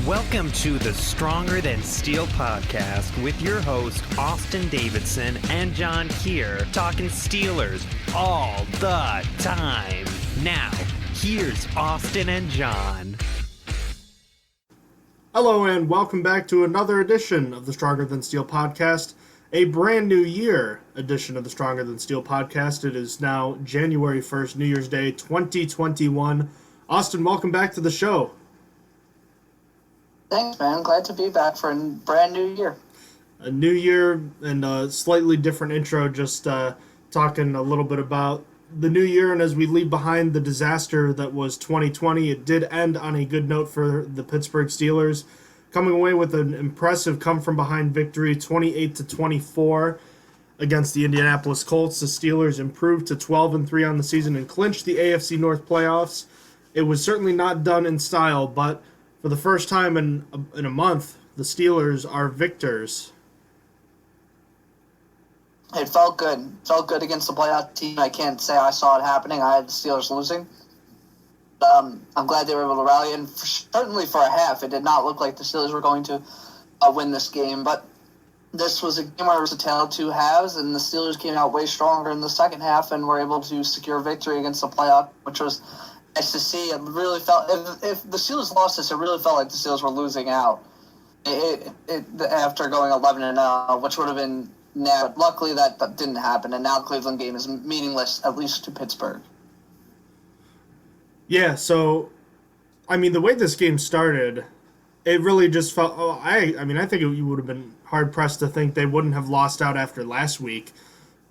Welcome to the Stronger Than Steel podcast with your host, Austin Davidson and John Keir, talking Steelers all the time. Now, here's Austin and John. Hello and welcome back to another edition of the Stronger Than Steel podcast, a brand new year edition of the Stronger Than Steel podcast. It is now January 1st, New Year's Day, 2021. Austin, welcome back to the show. Thanks, man. Glad to be back for a brand new year. A new year and a slightly different intro, just talking a little bit about the new year, and as we leave behind the disaster that was 2020, it did end on a good note for the Pittsburgh Steelers, coming away with an impressive come-from-behind victory, 28-24 against the Indianapolis Colts. The Steelers improved to 12-3 on the season and clinched the AFC North playoffs. It was certainly not done in style, but for the first time in a month, the Steelers are victors. It felt good. It felt good against the playoff team. I can't say I saw it happening. I had the Steelers losing. I'm glad they were able to rally, and certainly for a half, it did not look like the Steelers were going to win this game. But this was a game where it was a tale of two halves, and the Steelers came out way stronger in the second half and were able to secure victory against the playoff, which was nice to see. It really felt, if the Steelers lost this, it really felt like the Steelers were losing out. After going 11-0, which would have been now. But luckily that didn't happen, and now the Cleveland game is meaningless, at least to Pittsburgh. Yeah, so, I mean, the way this game started, it really just felt, I think you would have been hard-pressed to think they wouldn't have lost out after last week,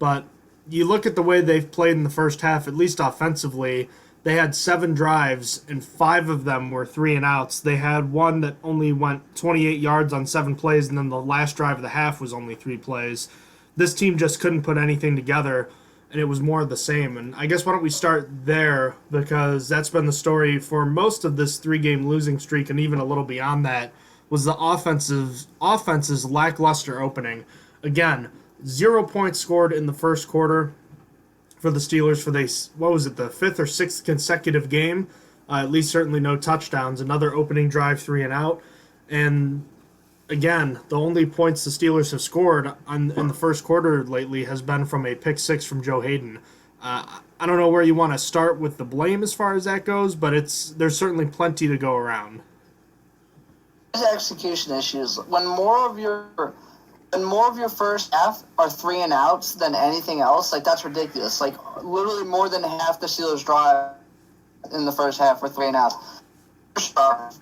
but you look at the way they've played in the first half, at least offensively. They had 7 drives, and 5 of them were 3-and-outs. They had one that only went 28 yards on 7 plays, and then the last drive of the half was only 3 plays. This team just couldn't put anything together, and it was more of the same. And I guess why don't we start there, because that's been the story for most of this 3-game losing streak, and even a little beyond that, was the offense's lackluster opening. Again, 0 points scored in the first quarter for the Steelers for the 5th or 6th consecutive game. At least certainly no touchdowns. Another opening drive, 3-and-out. And again, the only points the Steelers have scored in the first quarter lately has been from a pick 6 from Joe Hayden. I don't know where you want to start with the blame as far as that goes, but there's certainly plenty to go around. Execution issues. When more of your first half are 3-and-outs than anything else, like, that's ridiculous. Like, literally more than half the Steelers drive in the first half were 3-and-outs. First drive,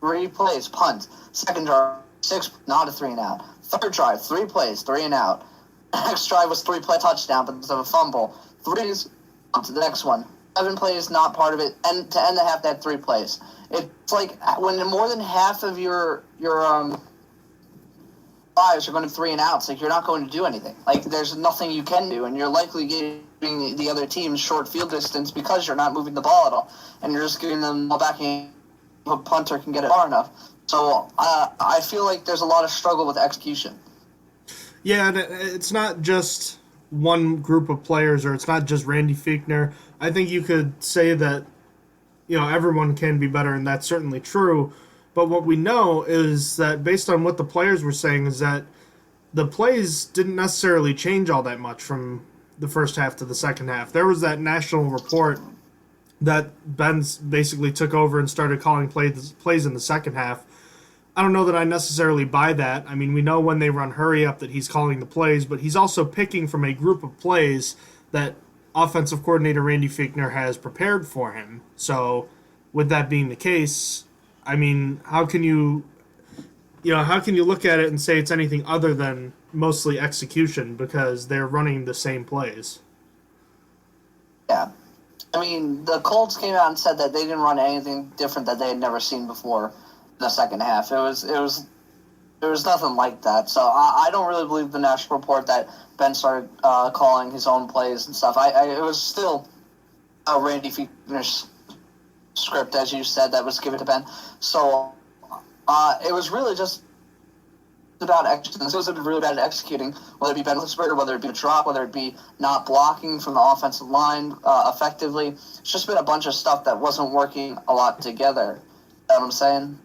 3 plays, punt. Second drive, 6, not a 3-and-out. Third drive, 3 plays, 3-and-out. Next drive was 3-play touchdown because of a fumble. 3s, on to the next one. 7 plays, not part of it. And to end the half, they had 3 plays. It's like when more than half of your drives are going to 3-and-outs, like, you're not going to do anything. Like, there's nothing you can do, and you're likely giving the other team short field distance because you're not moving the ball at all, and you're just giving them the ball back, and a punter can get it far enough. So I feel like there's a lot of struggle with execution. Yeah, and it's not just one group of players, or it's not just Randy Fichtner. I think you could say that, everyone can be better, and that's certainly true. But what we know is that, based on what the players were saying, is that the plays didn't necessarily change all that much from the first half to the second half. There was that national report that Ben basically took over and started calling plays in the second half. I don't know that I necessarily buy that. I mean, we know when they run hurry up that he's calling the plays, but he's also picking from a group of plays that offensive coordinator Randy Fichtner has prepared for him. So, with that being the case, I mean, how can you look at it and say it's anything other than mostly execution, because they're running the same plays? Yeah. I mean, the Colts came out and said that they didn't run anything different that they had never seen before in the second half. There was nothing like that. So I don't really believe the national report that Ben started calling his own plays and stuff. It was still Randy Fichtner's script, as you said, that was given to Ben. So it was really just about executing. It was really bad at executing, whether it be Ben Roethlisberger, whether it be a drop, whether it be not blocking from the offensive line effectively. It's just been a bunch of stuff that wasn't working a lot together. You know what I'm saying?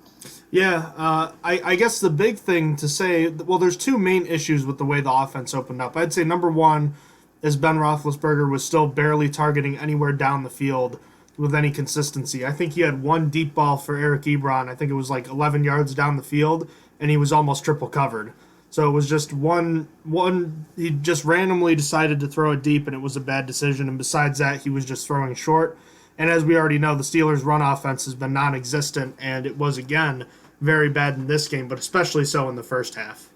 Yeah, I guess the big thing to say, well, there's two main issues with the way the offense opened up. I'd say number one is Ben Roethlisberger was still barely targeting anywhere down the field with any consistency. I think he had one deep ball for Eric Ebron. I think it was like 11 yards down the field, and he was almost triple covered. So it was just one. He just randomly decided to throw it deep, and it was a bad decision. And besides that, he was just throwing short. And as we already know, the Steelers' run offense has been non-existent, and it was again very bad in this game, but especially so in the first half.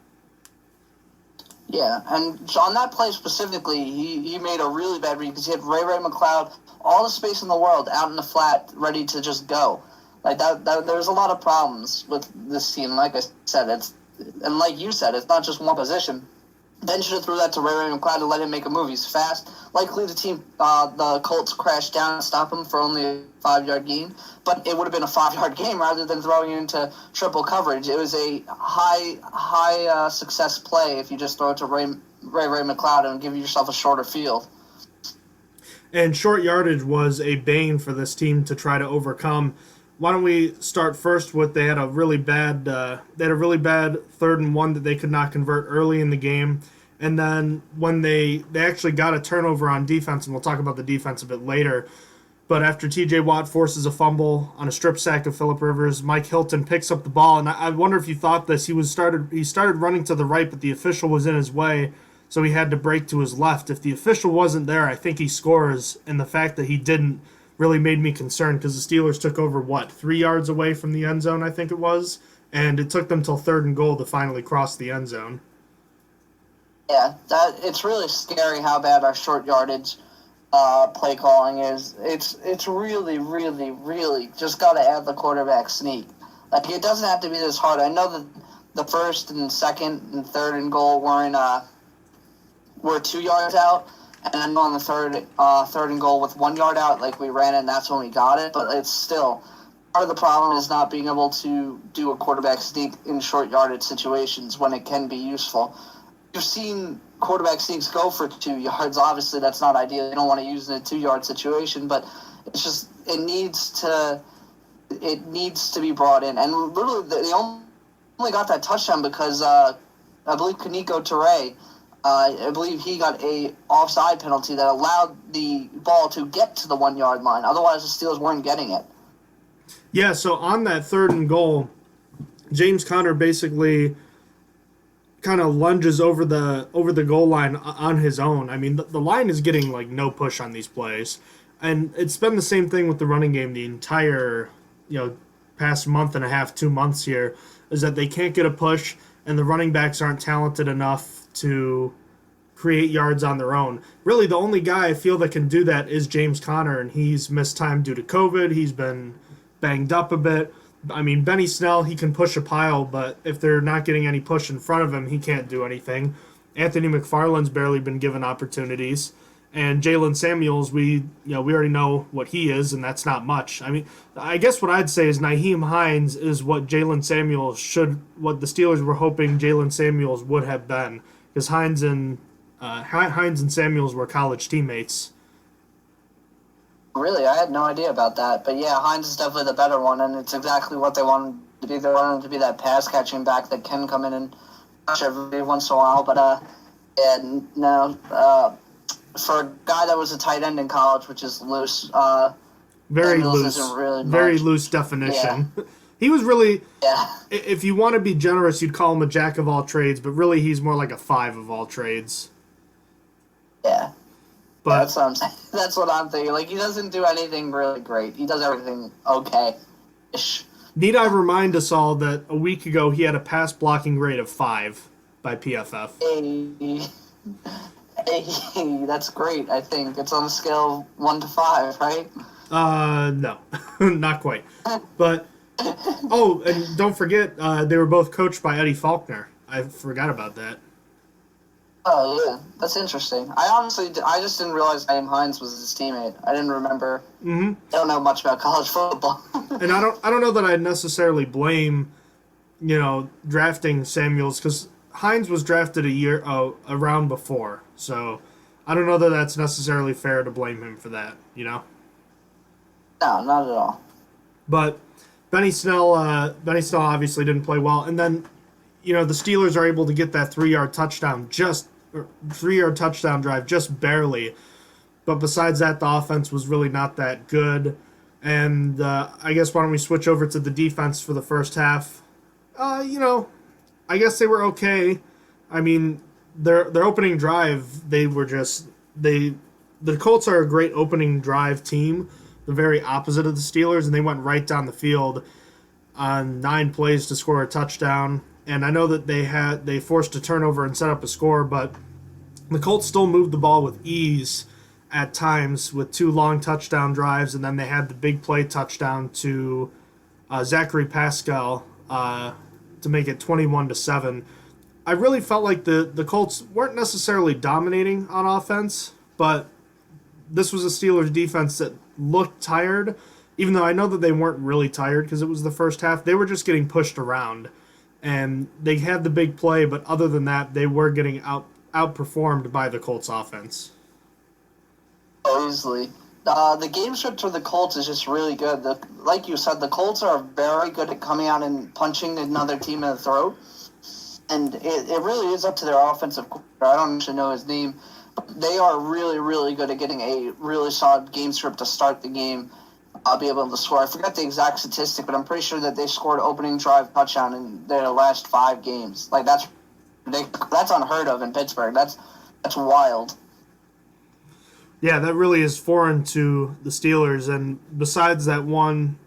Yeah, and so on that play specifically, he made a really bad read because he had Ray McLeod, all the space in the world, out in the flat, ready to just go. Like that there's a lot of problems with this team. Like I said, and like you said, it's not just one position. Ben should have threw that to Ray McLeod to let him make a move. He's fast. Likely the Colts crashed down and stopped him for only a 5-yard gain, but it would have been a 5-yard game rather than throwing it into triple coverage. It was a high success play if you just throw it to Ray McLeod and give yourself a shorter field. And short yardage was a bane for this team to try to overcome. Why don't we start first with they had a really bad 3rd and 1 that they could not convert early in the game, and then when they actually got a turnover on defense, and we'll talk about the defense a bit later. But after T.J. Watt forces a fumble on a strip sack of Phillip Rivers, Mike Hilton picks up the ball, and I wonder if you thought this. He started running to the right, but the official was in his way, so he had to break to his left. If the official wasn't there, I think he scores, and the fact that he didn't really made me concerned because the Steelers took over, 3 yards away from the end zone, I think it was, and it took them till 3rd and goal to finally cross the end zone. Yeah, it's really scary how bad our short yardage play calling is. It's really, really, really just got to add the quarterback sneak. Like, it doesn't have to be this hard. I know that the 1st and 2nd and 3rd and goal were 2 yards out, and then on the third and goal with 1 yard out, like, we ran it, and that's when we got it. But it's still, part of the problem is not being able to do a quarterback sneak in short yardage situations when it can be useful. You've seen quarterback sneaks go for 2 yards. Obviously, that's not ideal. You don't want to use it in a 2-yard situation, but it's just it needs to be brought in. And literally, they only got that touchdown because I believe Kaniko Ture, I believe he got a offside penalty that allowed the ball to get to the 1 yard line. Otherwise, the Steelers weren't getting it. Yeah, so on that 3rd and goal, James Conner basically kind of lunges over the goal line on his own. I mean, the line is getting like no push on these plays, and it's been the same thing with the running game the entire past month and a half, 2 months here, is that they can't get a push, and the running backs aren't talented enough to create yards on their own. Really, the only guy I feel that can do that is James Conner, and he's missed time due to COVID. He's been banged up a bit. I mean, Benny Snell, he can push a pile, but if they're not getting any push in front of him, he can't do anything. Anthony McFarland's barely been given opportunities. And Jalen Samuels, we already know what he is, and that's not much. I mean, I guess what I'd say is Nyheim Hines is what the Steelers were hoping Jalen Samuels would have been, because Hines and Samuels were college teammates. Really, I had no idea about that. But yeah, Hines is definitely the better one, and it's exactly what they wanted to be. They wanted him to be that pass-catching back that can come in and catch every once in a while. But for a guy that was a tight end in college, which is loose, very Samuels loose, isn't really very much. loose definition. Yeah. He was really, if you want to be generous, you'd call him a jack of all trades, but really he's more like a 5 of all trades. Yeah. But that's what I'm saying. That's what I'm thinking. Like, he doesn't do anything really great. He does everything okay-ish. Need I remind us all that a week ago he had a pass blocking grade of 5 by PFF. Hey, that's great, I think. It's on a scale of 1 to 5, right? No. Not quite. But, and don't forget, they were both coached by Eddie Faulkner. I forgot about that. Oh, yeah. That's interesting. I just didn't realize Nyheim Hines was his teammate. I didn't remember. Mm-hmm. I don't know much about college football. And I don't know that I'd necessarily blame, drafting Samuels, because Hines was drafted a round before. So I don't know that that's necessarily fair to blame him for that, No, not at all. But Benny Snell obviously didn't play well, and then the Steelers are able to get that 3-yard touchdown, 3-yard touchdown drive, just barely. But besides that, the offense was really not that good. And I guess why don't we switch over to the defense for the first half? I guess they were okay. I mean, their opening drive, the Colts are a great opening drive team, the very opposite of the Steelers, and they went right down the field on 9 plays to score a touchdown. And I know that they forced a turnover and set up a score, but the Colts still moved the ball with ease at times with 2 long touchdown drives, and then they had the big play touchdown to Zachary Pascal to make it 21-7. I really felt like the Colts weren't necessarily dominating on offense, but this was a Steelers defense that looked tired, even though I know that they weren't really tired because it was the first half. They were just getting pushed around, and they had the big play, but other than that, they were getting outperformed by the Colts offense. Easily. The game script for the Colts is just really good. Like you said, the Colts are very good at coming out and punching another team in the throat. And it really is up to their offensive coordinator. I don't actually know his name. They are really, really good at getting a really solid game script to start the game. I'll be able to score. I forgot the exact statistic, but I'm pretty sure that they scored opening drive touchdown in their last 5 games. Like that's unheard of in Pittsburgh. That's wild. Yeah, that really is foreign to the Steelers. And besides that one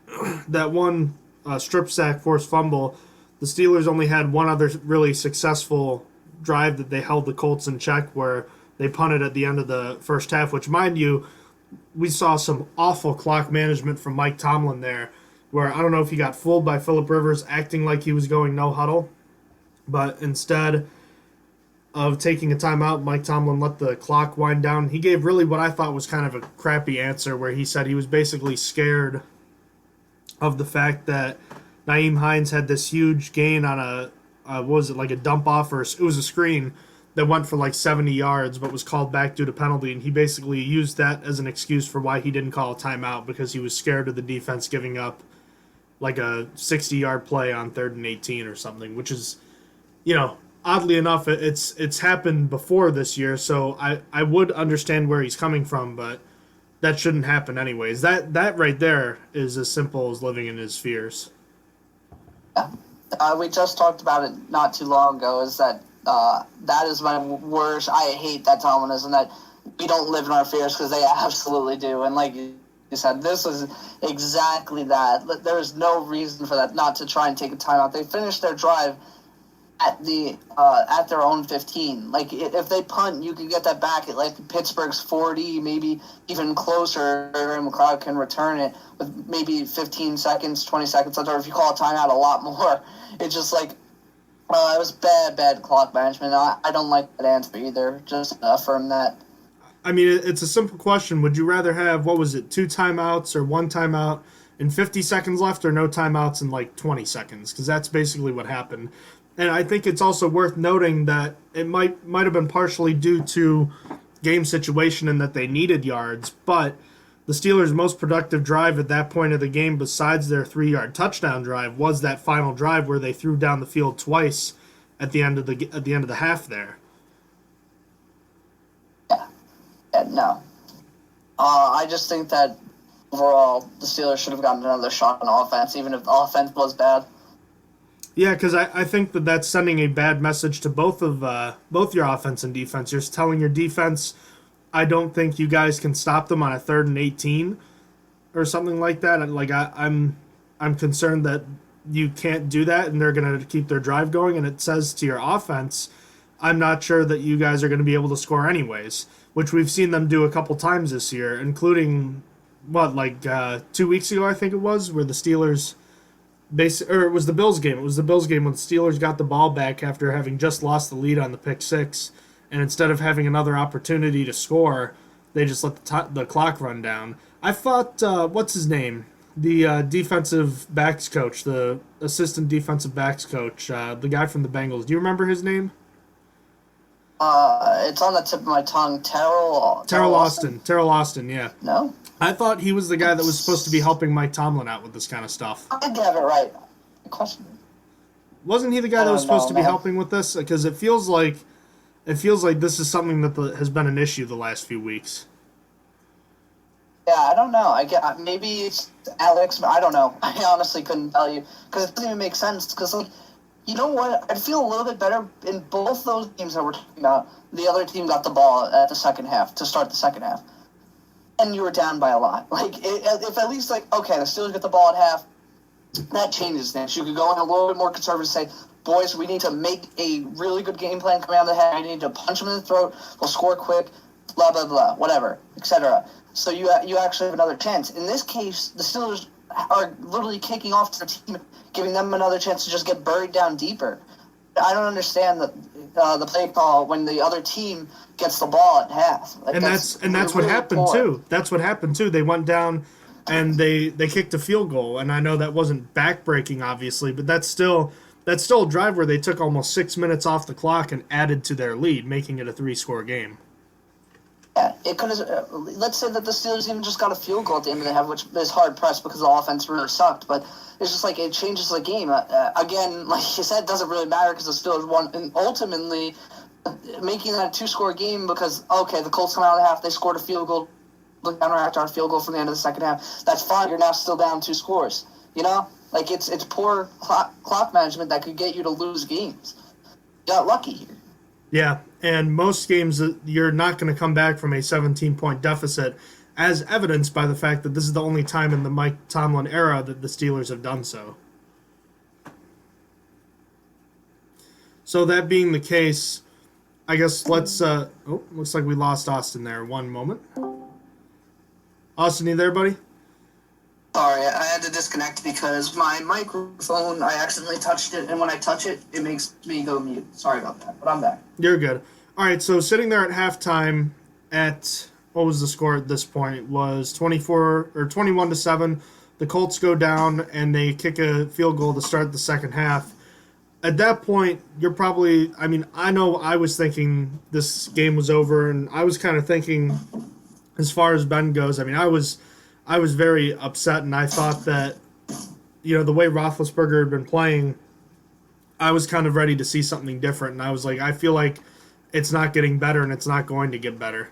strip sack forced fumble, the Steelers only had one other really successful drive that they held the Colts in check, where they punted at the end of the first half, which, mind you, we saw some awful clock management from Mike Tomlin there, where I don't know if he got fooled by Phillip Rivers acting like he was going no huddle, but instead of taking a timeout, Mike Tomlin let the clock wind down. He gave really what I thought was kind of a crappy answer, where he said he was basically scared of the fact that Nyheim Hines had this huge gain on a dump off, or it was a screen that went for like 70 yards but was called back due to penalty, and he basically used that as an excuse for why he didn't call a timeout, because he was scared of the defense giving up like a 60-yard play on 3rd and 18 or something, which is, oddly enough, it's happened before this year, so I would understand where he's coming from, but that shouldn't happen anyways. That right there is as simple as living in his fears. We just talked about it not too long ago, is that that is my worst. I hate that Tomlinism, that we don't live in our fears, because they absolutely do. And like you said, this is exactly that. There is no reason for that not to try and take a timeout. They finished their drive at their own 15. Like, if they punt, you can get that back at like Pittsburgh's 40, maybe even closer, and McLeod can return it with maybe 15 seconds, 20 seconds left, or if you call a timeout, a lot more. It's just like, it was bad clock management. I don't like that answer either. Just affirm that. I mean, it's a simple question. Would you rather have, 2 timeouts or 1 timeout and 50 seconds left, or no timeouts and like 20 seconds? Because that's basically what happened. And I think it's also worth noting that it might have been partially due to game situation and that they needed yards, but the Steelers' most productive drive at that point of the game, besides their 3-yard touchdown drive, was that final drive where they threw down the field twice at the end of the half there. Yeah, no. I just think that overall the Steelers should have gotten another shot on offense, even if the offense was bad. Yeah, because I think that's sending a bad message to both your offense and defense. You're telling your defense, I don't think you guys can stop them on a 3rd and 18 or something like that. Like I'm concerned that you can't do that, and they're going to keep their drive going. And it says to your offense, I'm not sure that you guys are going to be able to score anyways, which we've seen them do a couple times this year, including 2 weeks ago, I think it was, where the Steelers. It was the Bills game. It was the Bills game when the Steelers got the ball back after having just lost the lead on the pick six, and instead of having another opportunity to score, they just let the clock run down. I thought, what's his name? The defensive backs coach, the assistant defensive backs coach, the guy from the Bengals. Do you remember his name? It's on the tip of my tongue. Terrell Austin. Terrell Austin, yeah. No? I thought he was the guy that was supposed to be helping Mike Tomlin out with this kind of stuff. I did have it right. Question. Wasn't he the guy that was supposed to be helping with this? Because it feels like this is something that has been an issue the last few weeks. Yeah, I don't know. Maybe it's Alex. I don't know. I honestly couldn't tell you because it doesn't even make sense. Because you know what? I'd feel a little bit better in both those games that we're talking about. The other team got the ball at the second half to start the second half, and you were down by a lot. If at least okay, the Steelers get the ball at half, that changes things. You could go in a little bit more conservative and say, boys, we need to make a really good game plan coming out of the head. We need to punch them in the throat. We'll score quick. Blah blah blah. Whatever, etc. So you actually have another chance. In this case, the Steelers are literally kicking off their team, giving them another chance to just get buried down deeper. I don't understand the play call when the other team gets the ball at half. That's what happened too. That's what happened too. They went down and they kicked a field goal, and I know that wasn't backbreaking, obviously, but that's still a drive where they took almost 6 minutes off the clock and added to their lead, making it a 3-score game. Yeah, it could have. Let's say that the Steelers even just got a field goal at the end of the half, which is hard pressed because the offense really sucked. But it's just it changes the game. Again, like you said, it doesn't really matter because the Steelers won, and ultimately making that a 2-score game because the Colts come out of the half, they scored a field goal, counteract our field goal from the end of the second half. That's fine. You're now still down 2 scores. You know, it's poor clock management that could get you to lose games. You got lucky here. Yeah, and most games you're not going to come back from a 17-point deficit, as evidenced by the fact that this is the only time in the Mike Tomlin era that the Steelers have done so. So that being the case, I guess let's... looks like we lost Austin there. One moment. Austin, you there, buddy? Sorry, I had to disconnect because my microphone, I accidentally touched it, and when I touch it, it makes me go mute. Sorry about that, but I'm back. You're good. All right, so sitting there at halftime at, what was the score at this point? It was 21-7. The Colts go down, and they kick a field goal to start the second half. At that point, you're probably, I know I was thinking this game was over, and I was kind of thinking, as far as Ben goes, I was very upset, and I thought that, the way Roethlisberger had been playing, I was kind of ready to see something different, and I was like, I feel like it's not getting better, and it's not going to get better.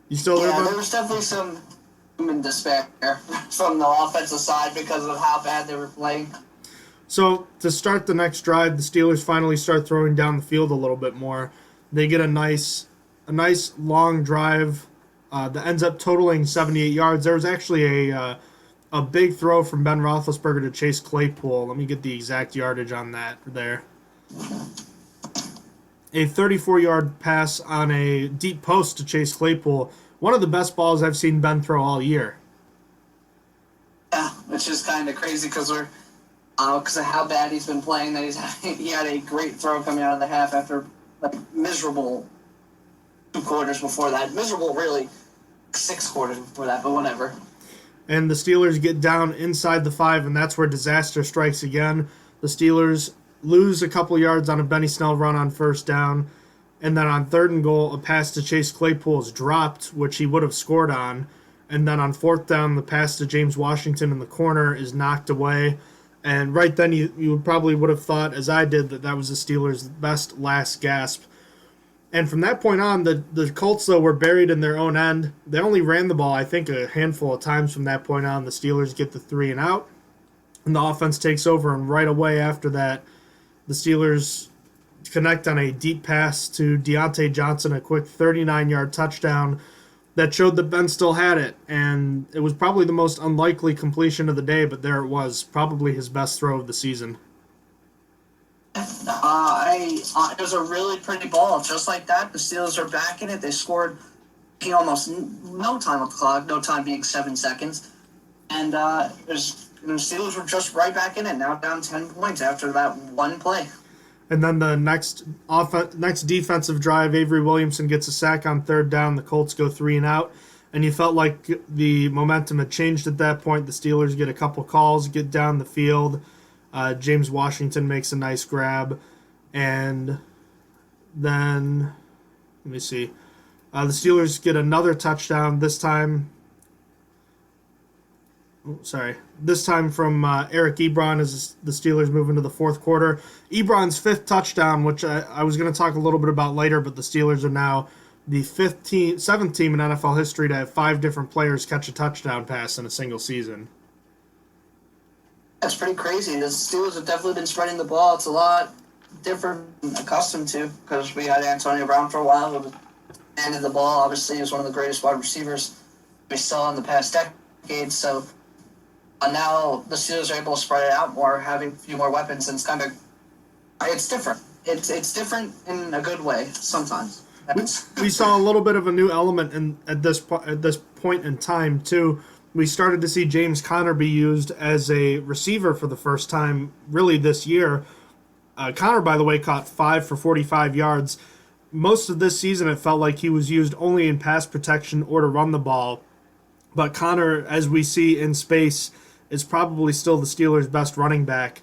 You still there, Yeah, bud? there was definitely some human despair from the offensive side because of how bad they were playing. So, to start the next drive, the Steelers finally start throwing down the field a little bit more. They get a nice long drive that ends up totaling 78 yards. There was actually a big throw from Ben Roethlisberger to Chase Claypool. Let me get the exact yardage on that there. A 34-yard pass on a deep post to Chase Claypool. One of the best balls I've seen Ben throw all year. Yeah, which is kind of crazy because because of how bad he's been playing, that he had a great throw coming out of the half after miserable 2 quarters before that. Miserable, really, 6 quarters before that, but whatever. And the Steelers get down inside the 5, and that's where disaster strikes again. The Steelers lose a couple yards on a Benny Snell run on first down, and then on 3rd and goal, a pass to Chase Claypool is dropped, which he would have scored on, and then on 4th down, the pass to James Washington in the corner is knocked away. And right then, you probably would have thought, as I did, that was the Steelers' best last gasp. And from that point on, the Colts, though, were buried in their own end. They only ran the ball, I think, a handful of times from that point on. The Steelers get the 3 and out, and the offense takes over. And right away after that, the Steelers connect on a deep pass to Deontay Johnson, a quick 39-yard touchdown that showed that Ben still had it, and it was probably the most unlikely completion of the day, but there it was, probably his best throw of the season. It was a really pretty ball. Just like that, the Steelers are back in it. They scored in almost no time on the clock, no time being 7 seconds, and the Steelers were just right back in it, now down 10 points after that one play. And then the next defensive drive, Avery Williamson gets a sack on 3rd down. The Colts go 3 and out. And you felt like the momentum had changed at that point. The Steelers get a couple calls, get down the field. James Washington makes a nice grab. And Then, let me see. The Steelers get another touchdown, this time. This time from Eric Ebron as the Steelers move into the fourth quarter. Ebron's fifth touchdown, which I was going to talk a little bit about later, but the Steelers are now the seventh team in NFL history to have 5 different players catch a touchdown pass in a single season. That's pretty crazy. The Steelers have definitely been spreading the ball. It's a lot different than accustomed to because we had Antonio Brown for a while who handed the ball. Obviously, he was one of the greatest wide receivers we saw in the past decade. So now the Steelers are able to spread it out more, having a few more weapons, and it's different. It's different in a good way sometimes. We saw a little bit of a new element at this point in time too. We started to see James Conner be used as a receiver for the first time really this year. Conner, by the way, caught 5 for 45 yards. Most of this season, it felt like he was used only in pass protection or to run the ball. But Conner, as we see in space, is probably still the Steelers' best running back.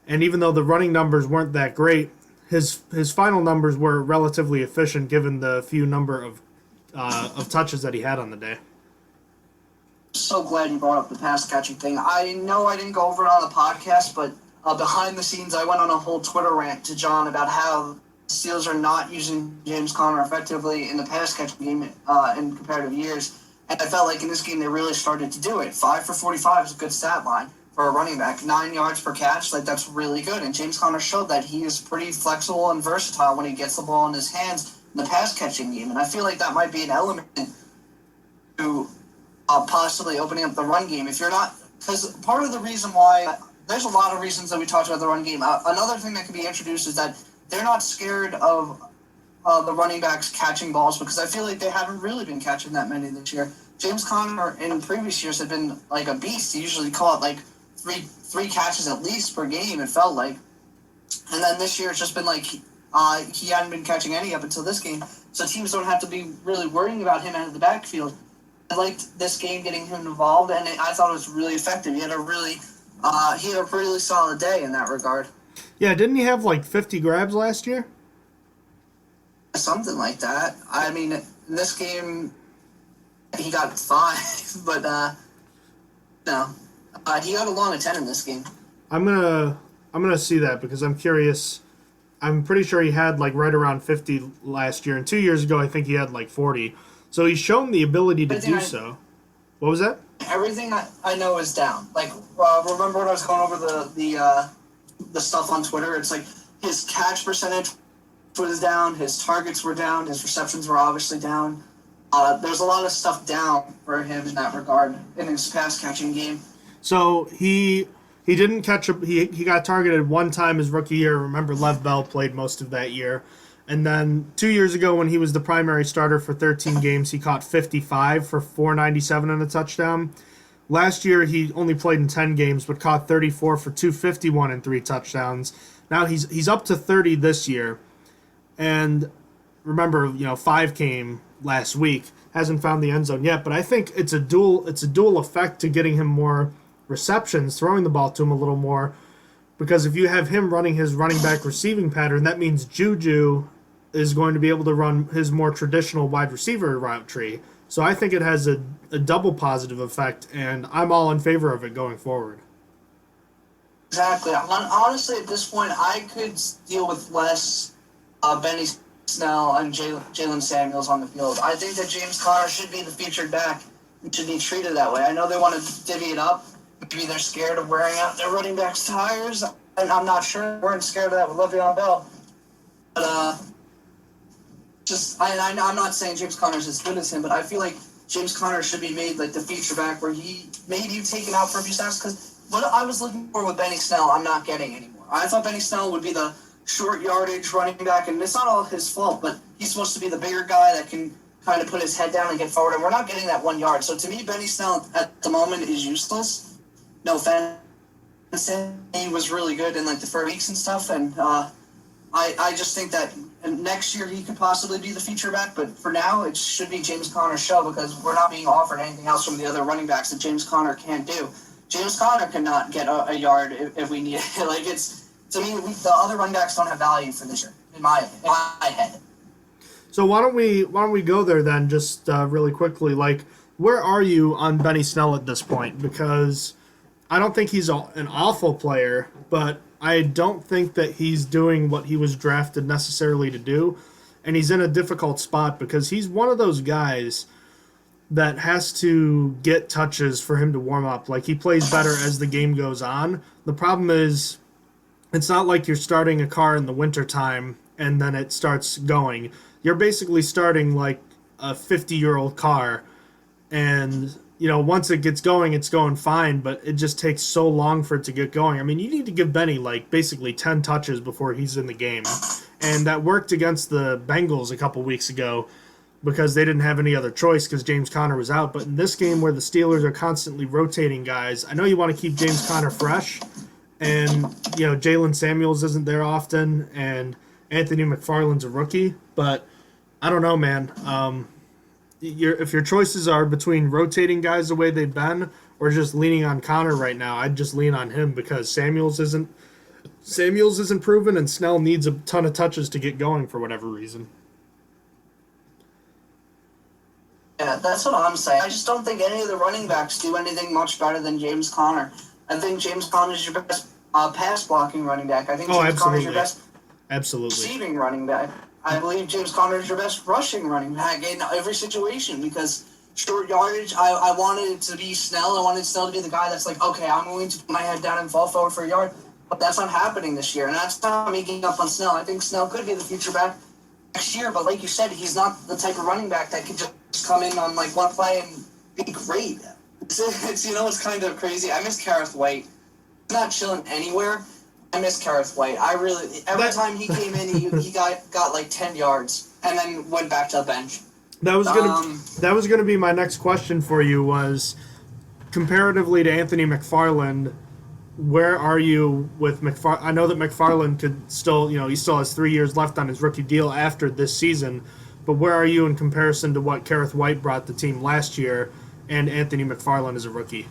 And even though the running numbers weren't that great, his final numbers were relatively efficient given the few number of touches that he had on the day. So glad you brought up the pass catching thing. I know I didn't go over it on the podcast, but behind the scenes, I went on a whole Twitter rant to John about how the Steelers are not using James Conner effectively in the pass catching game in comparative years. And I felt like in this game they really started to do it. 5 for 45 is a good stat line for a running back. 9 yards per catch, that's really good. And James Conner showed that he is pretty flexible and versatile when he gets the ball in his hands in the pass catching game. And I feel like that might be an element to possibly opening up the run game. If you're not, because part of the reason why, there's a lot of reasons that we talked about the run game. Another thing that could be introduced is that they're not scared of the running backs catching balls because I feel like they haven't really been catching that many this year. James Conner in previous years had been like a beast. He usually caught like three catches at least per game, it felt like. And then this year it's just been like he hadn't been catching any up until this game. So teams don't have to be really worrying about him out of the backfield. I liked this game getting him involved, and I thought it was really effective. He had a really solid day in that regard. Yeah, didn't he have like 50 grabs last year? Something like that. I mean, in this game, he got 5, but no, he got a long of 10 in this game. I'm gonna see that because I'm curious. I'm pretty sure he had like right around 50 last year, and 2 years ago I think he had like 40. So he's shown the ability to do so. What was that? Everything I know is down. Like, remember when I was going over the stuff on Twitter? It's like his catch percentage was down, his targets were down, his receptions were obviously down. There's a lot of stuff down for him in that regard in his pass catching game. So he didn't catch he got targeted one time his rookie year. Remember, Lev Bell played most of that year. And then 2 years ago when he was the primary starter for 13 games, he caught 55 for 497 and a touchdown. Last year he only played in 10 games but caught 34 for 251 and 3 touchdowns. Now he's up to 30 this year. And remember, 5 came last week. Hasn't found the end zone yet, but I think it's a dual effect to getting him more receptions, throwing the ball to him a little more. Because if you have him running his running back receiving pattern, that means Juju is going to be able to run his more traditional wide receiver route tree. So I think it has a double positive effect, and I'm all in favor of it going forward. Exactly. Honestly, at this point, I could deal with less Benny Snell and Jalen Samuels on the field. I think that James Conner should be the featured back and should be treated that way. I know they want to divvy it up. Maybe they're scared of wearing out their running back's tires. And I'm not sure they weren't scared of that with Le'Veon Bell. But I'm not saying James Conner's as good as him, but I feel like James Conner should be made like the feature back where he maybe you take him out for a few snaps because what I was looking for with Benny Snell, I'm not getting anymore. I thought Benny Snell would be the short yardage running back, and it's not all his fault, but he's supposed to be the bigger guy that can kind of put his head down and get forward, and we're not getting that 1 yard. So to me, Benny Snell at the moment is useless. No offense. He was really good in like the first weeks and stuff, and I just think that next year he could possibly be the feature back, but for now it should be James Conner's show because we're not being offered anything else from the other running backs that James Conner can't do. James Conner cannot get a yard if we need it. Like it's to me, the other running backs don't have value for this year. in my head. So why don't we go there then, just really quickly? Like, where are you on Benny Snell at this point? Because I don't think he's an awful player, but I don't think that he's doing what he was drafted necessarily to do, and he's in a difficult spot because he's one of those guys that has to get touches for him to warm up. Like, he plays better as the game goes on. The problem is, it's not like you're starting a car in the wintertime and then it starts going. You're basically starting like a 50-year-old car, and once it gets going, it's going fine, but it just takes so long for it to get going. I mean, you need to give Benny like basically 10 touches before he's in the game, and that worked against the Bengals a couple weeks ago because they didn't have any other choice because James Conner was out. But in this game where the Steelers are constantly rotating guys, I know you want to keep James Conner fresh, and Jalen Samuels isn't there often, and Anthony McFarland's a rookie, but I don't know, man. If your choices are between rotating guys the way they've been or just leaning on Conner right now, I'd just lean on him because Samuels isn't proven, and Snell needs a ton of touches to get going for whatever reason. Yeah, that's what I'm saying. I just don't think any of the running backs do anything much better than James Conner. I think James Conner is your best pass blocking running back. I think James Conner is your best receiving running back. I believe James Conner is your best rushing running back in every situation because short yardage, I wanted it to be Snell. I wanted Snell to be the guy that's like, okay, I'm going to put my head down and fall forward for a yard. But that's not happening this year, and that's not making up on Snell. I think Snell could be the future back next year, but like you said, he's not the type of running back that could just come in on like one play and be great. It's kind of crazy. I miss Kareth White. He's not chilling anywhere. I miss Kareth White. Every time he came in, he got like 10 yards and then went back to the bench. That was gonna be my next question for you, was comparatively to Anthony McFarland, where are you with McFarland? I know that McFarland could still, he still has 3 years left on his rookie deal after this season, but where are you in comparison to what Kareth White brought the team last year and Anthony McFarland as a rookie?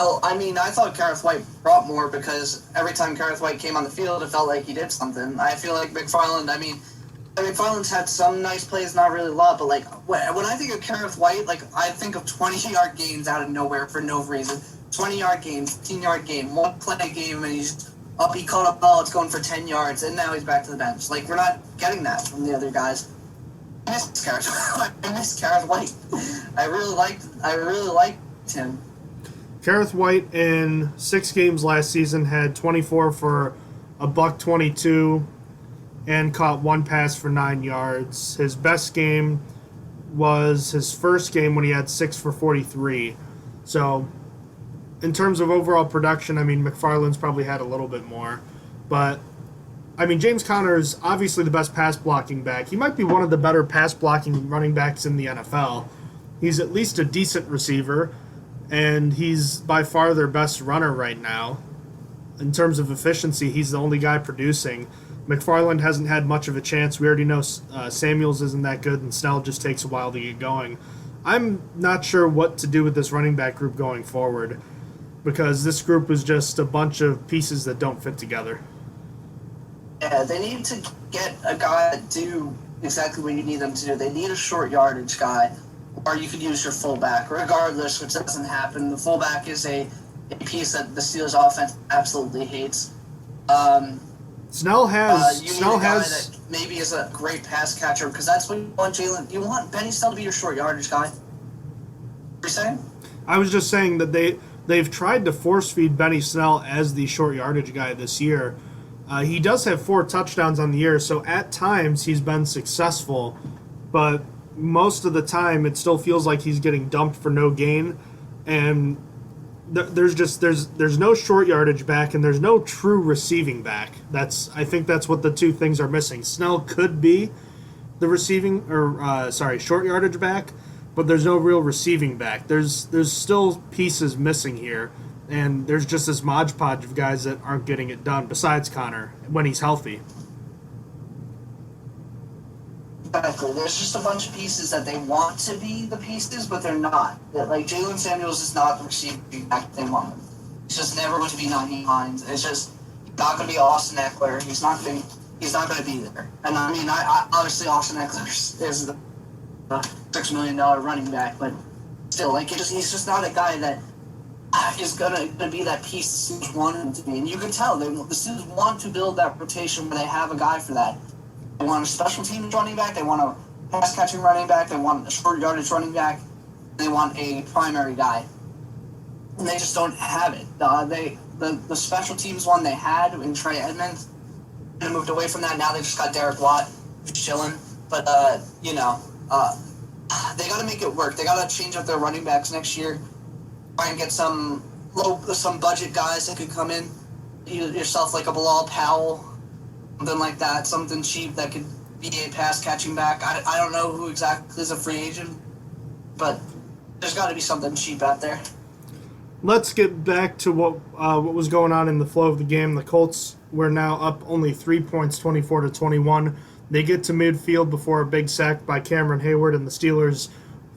Well, I mean, I thought Kareth White brought more because every time Kareth White came on the field, it felt like he did something. I feel like McFarland's had some nice plays, not really a lot, but like when I think of Kareth White, like I think of 20-yard gains out of nowhere for no reason. 20-yard game, 15-yard game, one play game, and he's up, he caught a ball, it's going for 10 yards, and now he's back to the bench. Like, we're not getting that from the other guys. I miss Kareth White. I really liked him. Kareth White in 6 games last season had 24 for $122 and caught 1 pass for 9 yards. His best game was his first game when he had 6 for 43. So, in terms of overall production, I mean, McFarland's probably had a little bit more. But, I mean, James Conner is obviously the best pass blocking back. He might be one of the better pass blocking running backs in the NFL. He's at least a decent receiver, and he's by far their best runner right now. In terms of efficiency, he's the only guy producing. McFarland hasn't had much of a chance. We already know Samuels isn't that good, and Snell just takes a while to get going. I'm not sure what to do with this running back group going forward, because this group is just a bunch of pieces that don't fit together. Yeah, they need to get a guy that do exactly what you need them to do. They need a short yardage guy, or you could use your fullback. Regardless, which doesn't happen, the fullback is a piece that the Steelers offense absolutely hates. Snell has that maybe is a great pass catcher, because that's what you want Jalen. You want Benny Snell to be your short yardage guy. What are you saying? I was just saying that they've tried to force feed Benny Snell as the short yardage guy this year. He does have 4 touchdowns on the year, so at times he's been successful, but most of the time it still feels like he's getting dumped for no gain, and there's no short yardage back, and there's no true receiving back. I think that's what the two things are missing. Snell could be the short yardage back, but there's no real receiving back. There's still pieces missing here, and there's just this modge podge of guys that aren't getting it done, besides Conner, when he's healthy. Exactly. There's just a bunch of pieces that they want to be the pieces, but they're not. Like, Jalen Samuels is not the receiving back they want. He's just never going to be Naheem Hines. It's just not going to be Austin Eckler. He's not going to be he's not going to be there. And I mean, I obviously Austin Eckler is the $6 million running back, but still, like, he's just not a guy that is gonna be that piece the Steelers want him to be. And you can tell the Steelers want to build that rotation where they have a guy for that. They want a special teams running back, they want a pass catching running back, they want a short yardage running back, they want a primary guy. And they just don't have it. The special teams one they had in Trey Edmonds, and moved away from that. Now they just got Derek Watt who's chilling. But they got to make it work. They got to change up their running backs next year. Try and get some budget guys that could come in. Yourself like a Bilal Powell, something like that, something cheap that could be a pass catching back. I don't know who exactly is a free agent, but there's got to be something cheap out there. Let's get back to what was going on in the flow of the game. The Colts were now up only 3 points, 24-21. They get to midfield before a big sack by Cameron Hayward, and the Steelers,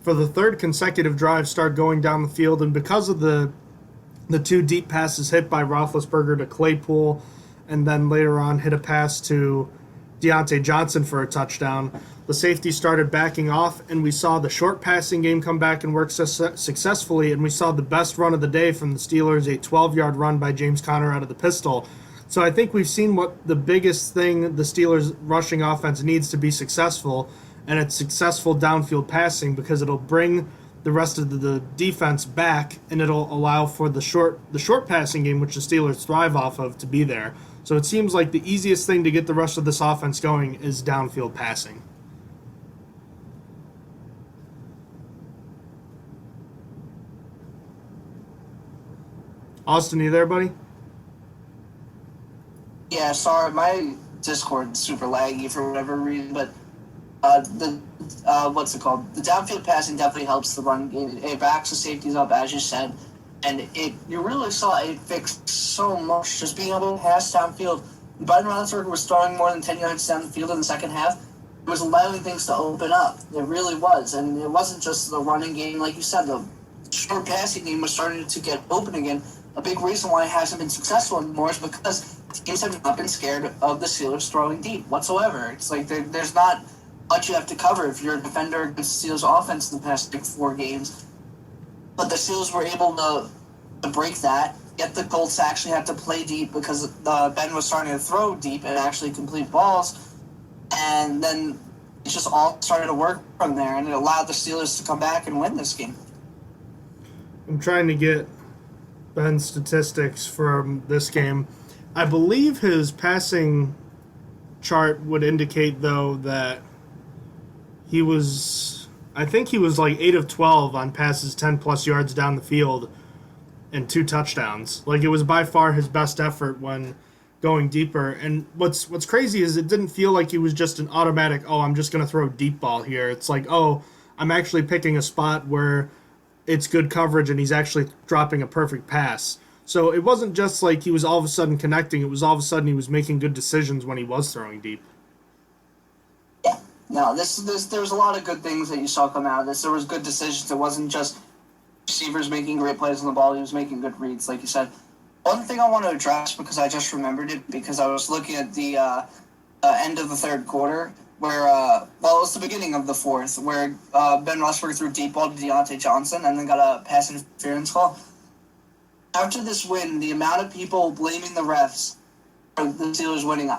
for the third consecutive drive, start going down the field. And because of the two deep passes hit by Roethlisberger to Claypool, and then later on hit a pass to Deontay Johnson for a touchdown, the safety started backing off, and we saw the short passing game come back and work successfully, and we saw the best run of the day from the Steelers, a 12-yard run by James Conner out of the pistol. So I think we've seen what the biggest thing the Steelers' rushing offense needs to be successful, and it's successful downfield passing, because it'll bring the rest of the defense back, and it'll allow for the short passing game, which the Steelers thrive off of, to be there. So it seems like the easiest thing to get the rest of this offense going is downfield passing. Austin, you there, buddy? Yeah, sorry, my Discord's super laggy for whatever reason, but what's it called? The downfield passing definitely helps the run game. It backs the safeties up, as you said, and you really saw it fix so much, just being able to pass downfield. Biden Roethlisberger was throwing more than 10 yards down the field in the second half. It was allowing things to open up. It really was, and it wasn't just the running game, like you said. The short passing game was starting to get open again. A big reason why it hasn't been successful anymore is because teams have not been scared of the Steelers throwing deep whatsoever. It's like there's not much you have to cover if you're a defender against the Steelers offense in the past 4 games. But the Steelers were able to break that, get the Colts to actually have to play deep because Ben was starting to throw deep and actually complete balls. And then it just all started to work from there, and it allowed the Steelers to come back and win this game. I'm trying to get Ben's statistics from this game. I believe his passing chart would indicate, though, that he was like 8 of 12 on passes 10-plus yards down the field and 2 touchdowns. Like, it was by far his best effort when going deeper. And what's crazy is it didn't feel like he was just an automatic, I'm just going to throw a deep ball here. It's like, I'm actually picking a spot where it's good coverage and he's actually dropping a perfect pass. So it wasn't just like he was all of a sudden connecting. It was all of a sudden he was making good decisions when he was throwing deep. Yeah. No, there was a lot of good things that you saw come out of this. There was good decisions. It wasn't just receivers making great plays on the ball. He was making good reads, like you said. One thing I want to address, because I just remembered it, because I was looking at the end of the third quarter, where, it was the beginning of the fourth, where Ben Roethlisberger threw deep ball to Deontay Johnson and then got a pass interference call. After this win, the amount of people blaming the refs for the Steelers winning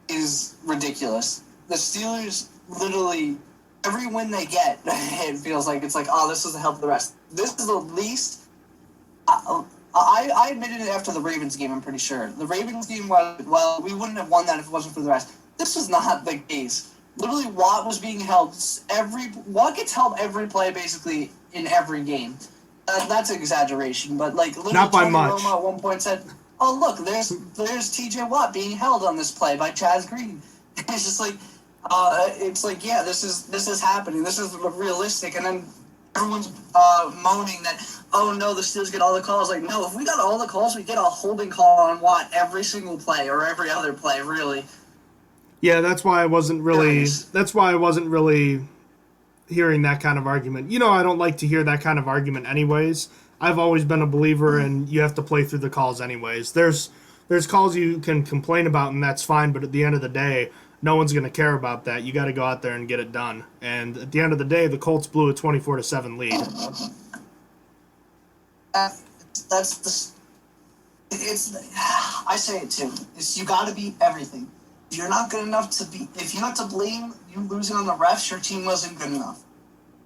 is ridiculous. The Steelers literally, every win they get, it feels like it's like, this is the help of the refs. This is the least. I admitted it after the Ravens game, I'm pretty sure. The Ravens game was, we wouldn't have won that if it wasn't for the refs. This was not the case. Literally, Watt was being held. Watt gets held every play, basically, in every game. That's an exaggeration, but like literally, not by Tony much. Romo at one point said, "Oh look, there's T.J. Watt being held on this play by Chaz Green." It's just like, yeah, this is happening. This is realistic, and then everyone's moaning that, oh no, the Steelers get all the calls. Like, no, if we got all the calls, we get a holding call on Watt every single play or every other play, really. Yeah, that's why I wasn't really. That's why I wasn't really hearing that kind of argument. I don't like to hear that kind of argument anyways. I've always been a believer in you have to play through the calls anyways. There's there's calls you can complain about, and that's fine. But at the end of the day, no one's going to care about that. You got to go out there and get it done. And at the end of the day, the Colts blew a 24-7 lead. I say it too. You got to beat everything. If you're not good enough if you have to blame you losing on the refs, your team wasn't good enough.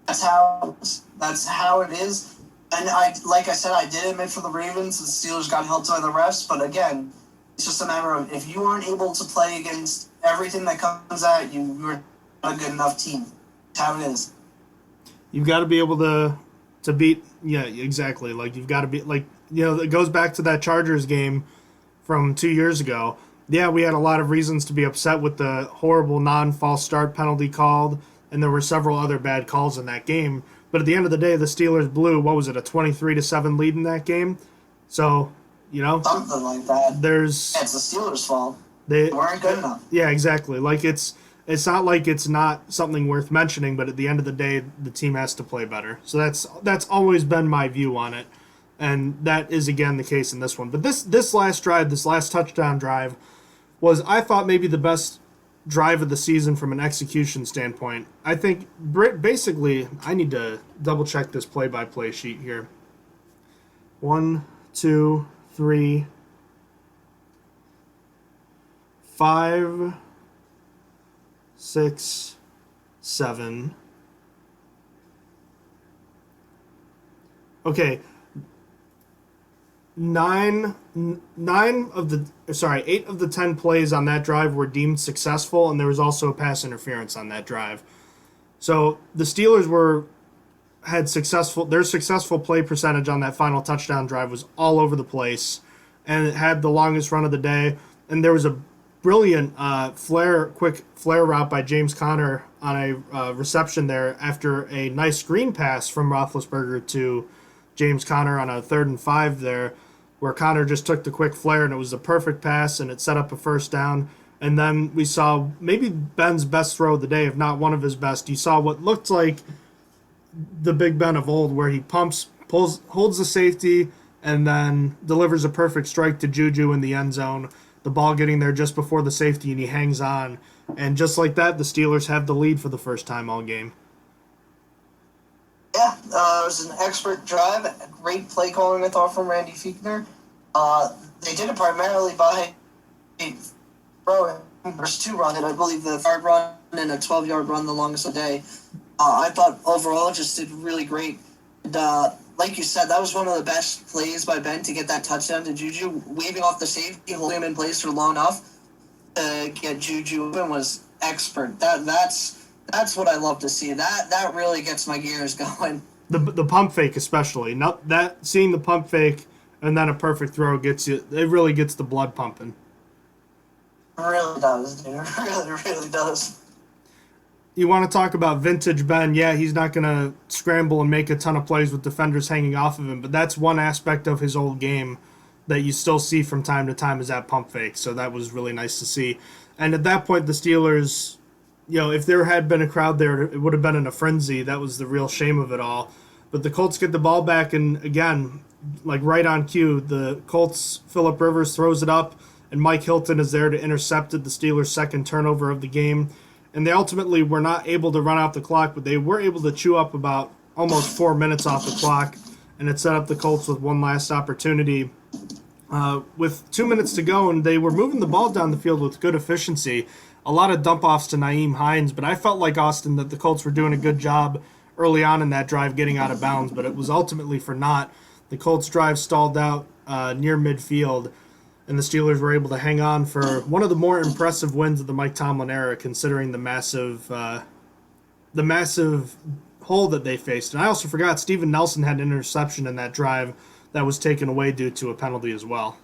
That's how it is. And like I said, I did admit for the Ravens, the Steelers got helped by the refs. But again, it's just a matter of if you aren't able to play against everything that comes at you, you're not a good enough team. That's how it is. You've got to be able to beat. Yeah, exactly. Like you've got to be like it goes back to that Chargers game from 2 years ago. Yeah, we had a lot of reasons to be upset with the horrible non-false start penalty called, and there were several other bad calls in that game. But at the end of the day, the Steelers blew, what was it, a 23-7 lead in that game? So, something like that. It's the Steelers' fault. They weren't good enough. Yeah, exactly. Like it's not like it's not something worth mentioning, but at the end of the day, the team has to play better. So that's always been my view on it, and that is again the case in this one. But this last drive, this last touchdown drive, was, I thought, maybe the best drive of the season from an execution standpoint. I think basically I need to double check this play-by-play sheet here. 1, 2, 3, 5, 6, 7. Okay. 8 of the 10 plays on that drive were deemed successful, and there was also a pass interference on that drive. So the Steelers their successful play percentage on that final touchdown drive was all over the place, and it had the longest run of the day. And there was a brilliant quick flare route by James Conner on a reception there after a nice screen pass from Roethlisberger to James Conner on a 3rd and 5 there, where Conner just took the quick flare, and it was a perfect pass, and it set up a first down. And then we saw maybe Ben's best throw of the day, if not one of his best. You saw what looked like the Big Ben of old, where he holds the safety, and then delivers a perfect strike to Juju in the end zone. The ball getting there just before the safety, and he hangs on. And just like that, the Steelers have the lead for the first time all game. Yeah, it was an expert drive, great play calling, I thought, from Randy Fichtner. They did it primarily by throwing versus 2 run, and I believe the 3rd run and a 12-yard run, the longest of the day. I thought overall just did really great. And, like you said, that was one of the best plays by Ben to get that touchdown to Juju, waving off the safety, holding him in place for long enough to get Juju open was expert. That's what I love to see. That really gets my gears going. The pump fake especially. Not that seeing the pump fake and then a perfect throw gets you. It really gets the blood pumping. It really does, dude. It really does. You want to talk about vintage Ben? Yeah, he's not going to scramble and make a ton of plays with defenders hanging off of him, but that's one aspect of his old game that you still see from time to time is that pump fake. So that was really nice to see. And at that point, the Steelers, if there had been a crowd there, it would have been in a frenzy. That was the real shame of it all. But the Colts get the ball back, and again, like right on cue, the Colts, Phillip Rivers throws it up, and Mike Hilton is there to intercept it, the Steelers' second turnover of the game. And they ultimately were not able to run out the clock, but they were able to chew up about almost 4 minutes off the clock, and it set up the Colts with one last opportunity. With 2 minutes to go, and they were moving the ball down the field with good efficiency. A lot of dump-offs to Nyheim Hines, but I felt like, Austin, that the Colts were doing a good job early on in that drive getting out of bounds, but it was ultimately for naught. The Colts' drive stalled out near midfield, and the Steelers were able to hang on for one of the more impressive wins of the Mike Tomlin era, considering the massive hole that they faced. And I also forgot Steven Nelson had an interception in that drive that was taken away due to a penalty as well.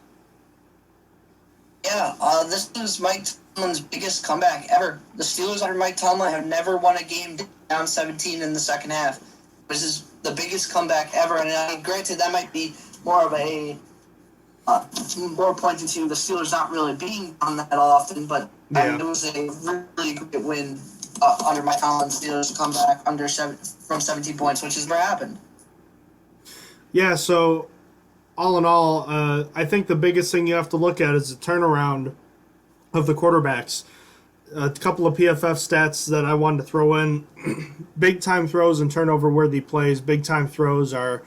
Yeah, this is Mike Tomlin's biggest comeback ever. The Steelers under Mike Tomlin have never won a game down 17 in the second half. This is the biggest comeback ever. And granted, that might be more of a more pointing to the Steelers not really being on that often, but it was a really great win under Mike Tomlin's Steelers to come back from 17 points, which is what happened. Yeah, so all in all, I think the biggest thing you have to look at is the turnaround of the quarterbacks. A couple of PFF stats that I wanted to throw in. Big time throws and turnover worthy plays. Big time throws are,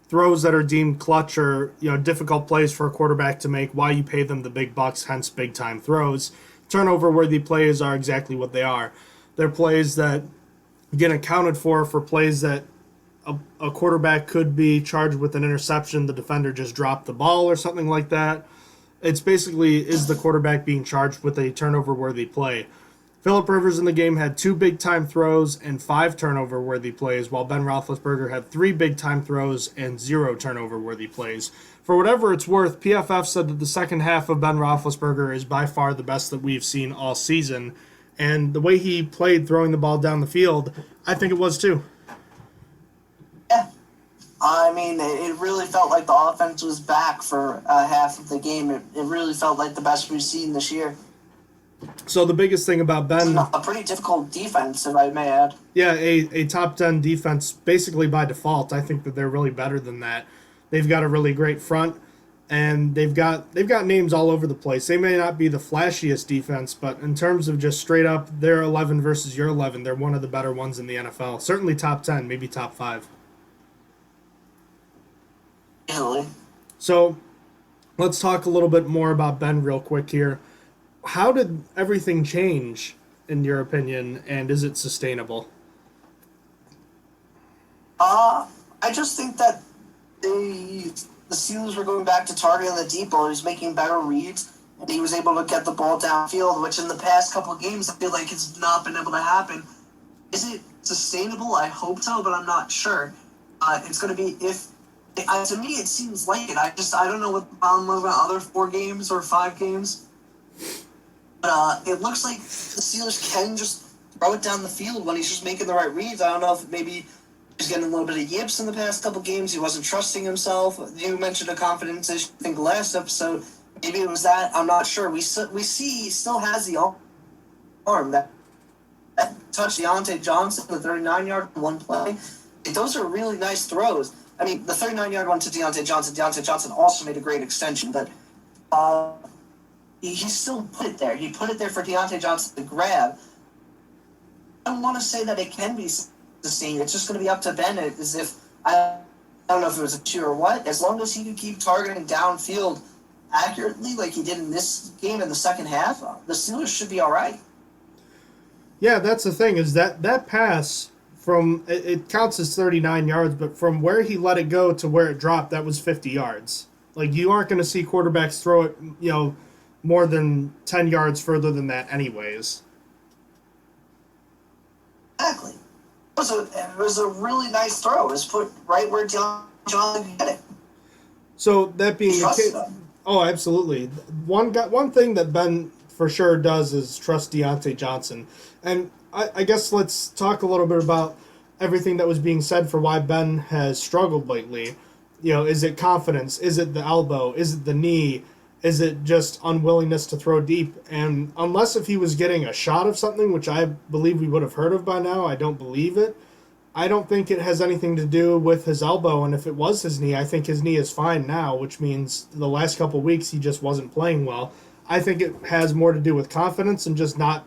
throws that are deemed clutch or, difficult plays for a quarterback to make. Why you pay them the big bucks, hence big time throws. Turnover worthy plays are exactly what they are. They're plays that get accounted for plays that a quarterback could be charged with an interception. The defender just dropped the ball or something like that. It's basically, is the quarterback being charged with a turnover-worthy play? Phillip Rivers in the game had 2 big-time throws and 5 turnover-worthy plays, while Ben Roethlisberger had 3 big-time throws and 0 turnover-worthy plays. For whatever it's worth, PFF said that the second half of Ben Roethlisberger is by far the best that we've seen all season, and the way he played throwing the ball down the field, I think it was too. Yeah. I mean, it really felt like the offense was back for half of the game. It really felt like the best we've seen this year. So the biggest thing about Ben... A pretty difficult defense, if I may add. Yeah, a top 10 defense basically by default. I think that they're really better than that. They've got a really great front, and they've got names all over the place. They may not be the flashiest defense, but in terms of just straight up their 11 versus your 11, they're one of the better ones in the NFL. Certainly top 10, maybe top 5. Easily. So let's talk a little bit more about Ben real quick here. How did everything change, in your opinion, and is it sustainable? I just think that the Steelers were going back to targeting the deep ball. He was making better reads, and he was able to get the ball downfield, which in the past couple of games I feel like it's not been able to happen. Is it sustainable? I hope so, but I'm not sure. It's going to be to me, it seems like it. I don't know what the problem was about other 4 games or 5 games. But it looks like the Steelers can just throw it down the field when he's just making the right reads. I don't know if maybe he's getting a little bit of yips in the past couple games. He wasn't trusting himself. You mentioned a confidence issue, I think, last episode. Maybe it was that. I'm not sure. We see he still has the arm that touched Deontay Johnson, the 39-yard one play. Those are really nice throws. I mean, the 39-yard one to Deontay Johnson also made a great extension, but he still put it there. He put it there for Deontay Johnson to grab. I don't want to say that it can be sustained. It's just going to be up to Ben. As if I don't know if it was a cheer or what. As long as he can keep targeting downfield accurately, like he did in this game in the second half, the Steelers should be all right. Yeah, that's the thing, is that pass from, it counts as 39 yards, but from where he let it go to where it dropped, that was 50 yards. Like, you aren't going to see quarterbacks throw it, more than 10 yards further than that anyways. Exactly. It was a really nice throw. It was put right where John could get it. So, that being the case... Oh, absolutely. One thing that Ben for sure does is trust Deontay Johnson. And I guess let's talk a little bit about everything that was being said for why Ben has struggled lately. Is it confidence? Is it the elbow? Is it the knee? Is it just unwillingness to throw deep? And unless if he was getting a shot of something, which I believe we would have heard of by now, I don't believe it. I don't think it has anything to do with his elbow, and if it was his knee, I think his knee is fine now, which means the last couple of weeks he just wasn't playing well. I think it has more to do with confidence and just not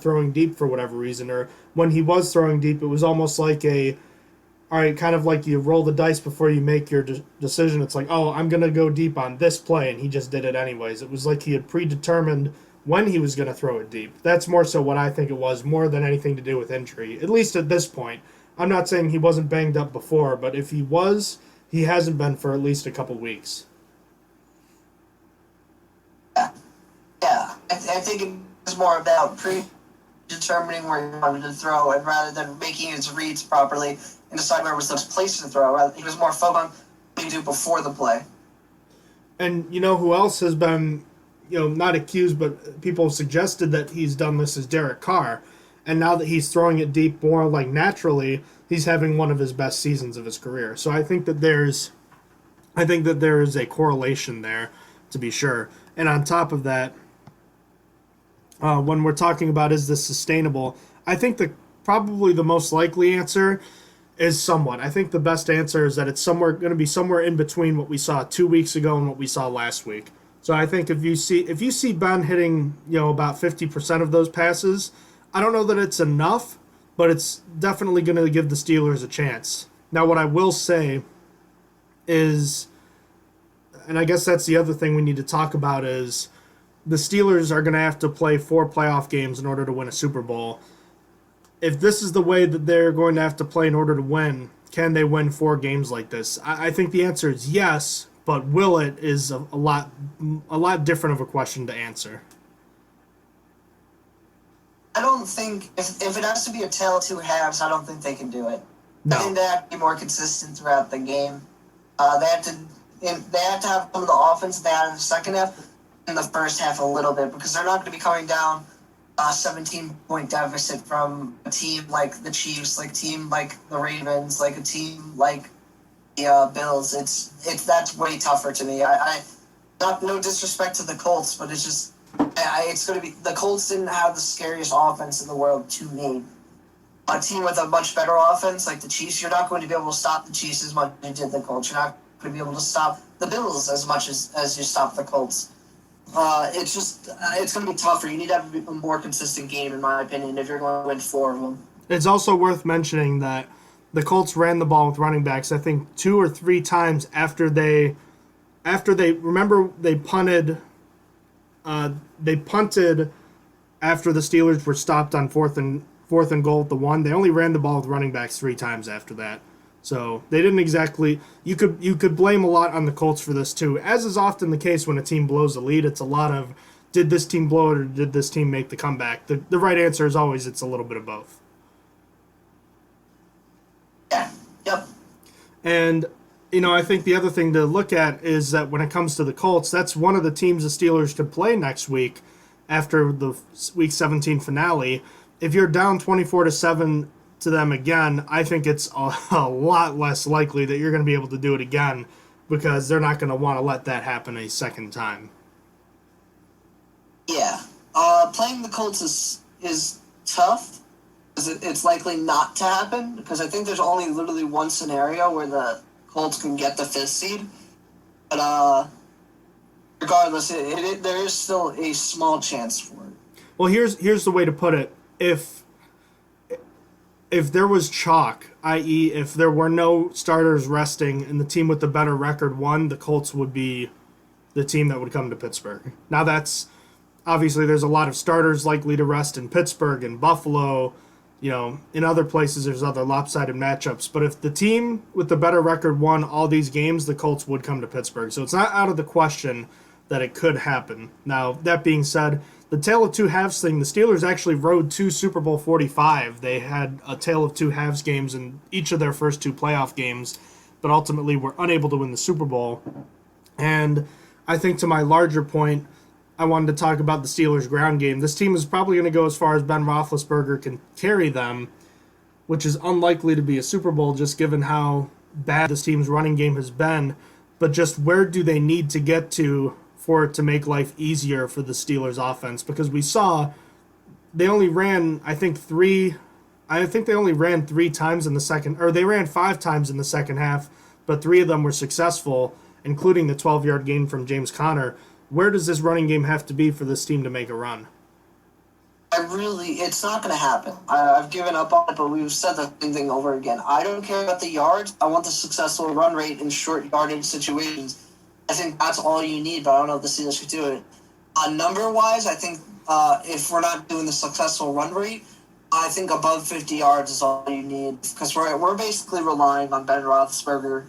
throwing deep for whatever reason. Or when he was throwing deep, it was almost like kind of like you roll the dice before you make your decision. It's like, oh, I'm going to go deep on this play, and he just did it anyways. It was like he had predetermined when he was going to throw it deep. That's more so what I think it was, more than anything to do with injury, at least at this point. I'm not saying he wasn't banged up before, but if he was, he hasn't been for at least a couple weeks. Yeah. I think it's more about predetermining where he wanted to throw, and rather than making his reads properly and decide where was the place to throw. He was more focused on what he do before the play. And who else has been, not accused, but people have suggested that he's done this is Derek Carr. And now that he's throwing it deep more like naturally, he's having one of his best seasons of his career. So I think that there is a correlation there, to be sure. And on top of that, when we're talking about is this sustainable, I think probably the most likely answer is somewhat. I think the best answer is that it's going to be somewhere in between what we saw 2 weeks ago and what we saw last week. So I think if you see Ben hitting, about 50% of those passes, I don't know that it's enough, but it's definitely going to give the Steelers a chance. Now, what I will say is, and I guess that's the other thing we need to talk about, is the Steelers are going to have to play 4 playoff games in order to win a Super Bowl. If this is the way that they're going to have to play in order to win, can they win 4 games like this? I think the answer is yes, but will it is a lot different of a question to answer. I don't think if it has to be a tale of two halves, I don't think they can do it. No. I think they have to be more consistent throughout the game. They have to have some of the offense they had in the second half, in the first half a little bit, because they're not going to be coming down a 17-point deficit from a team like the Chiefs, like a team like the Ravens, like a team like the Bills. That's way tougher to me. No disrespect to the Colts, but it's just it's going to be the Colts didn't have the scariest offense in the world to me. A team with a much better offense like the Chiefs, you're not going to be able to stop the Chiefs as much as you did the Colts. You're not going to be able to stop the Bills as much as you stop the Colts. It's going to be tougher. You need to have a more consistent game, in my opinion, if you're going to win 4 of them. It's also worth mentioning that the Colts ran the ball with running backs, I think 2 or 3 times after they remember they punted after the Steelers were stopped on fourth and goal at the 1. They only ran the ball with running backs 3 times after that. So they didn't exactly. You could blame a lot on the Colts for this too, as is often the case when a team blows a lead. It's a lot of, did this team blow it or did this team make the comeback? The right answer is always it's a little bit of both. Yeah. Yep. And I think the other thing to look at is that when it comes to the Colts, that's one of the teams the Steelers could play next week after the Week 17 finale. If you're down 24-7 to them again, I think it's a lot less likely that you're going to be able to do it again, because they're not going to want to let that happen a second time. Yeah. Playing the Colts is tough, because it's likely not to happen, because I think there's only literally one scenario where the Colts can get the 5th seed. But regardless, there is still a small chance for it. Well, here's the way to put it. If there was chalk, i.e. if there were no starters resting and the team with the better record won, the Colts would be the team that would come to Pittsburgh. Now that's, obviously there's a lot of starters likely to rest in Pittsburgh and Buffalo. In other places there's other lopsided matchups. But if the team with the better record won all these games, the Colts would come to Pittsburgh. So it's not out of the question that it could happen. Now, that being said, the tale of two halves thing, the Steelers actually rode to Super Bowl 45. They had a tale of two halves games in each of their first 2 playoff games, but ultimately were unable to win the Super Bowl. And I think to my larger point, I wanted to talk about the Steelers' ground game. This team is probably going to go as far as Ben Roethlisberger can carry them, which is unlikely to be a Super Bowl just given how bad this team's running game has been. But just where do they need to get to for it to make life easier for the Steelers offense? Because we saw they only ran, I think they only ran 3 times in the second, or they ran 5 times in the second half, but 3 of them were successful, including the 12-yard gain from James Conner. Where does this running game have to be for this team to make a run? It's not going to happen. I've given up on it, but we've said the same thing over again. I don't care about the yards. I want the successful run rate in short yardage situations. I think that's all you need, but I don't know if the Steelers could do it. Number-wise, I think if we're not doing the successful run rate, I think above 50 yards is all you need, because we're basically relying on Ben Roethlisberger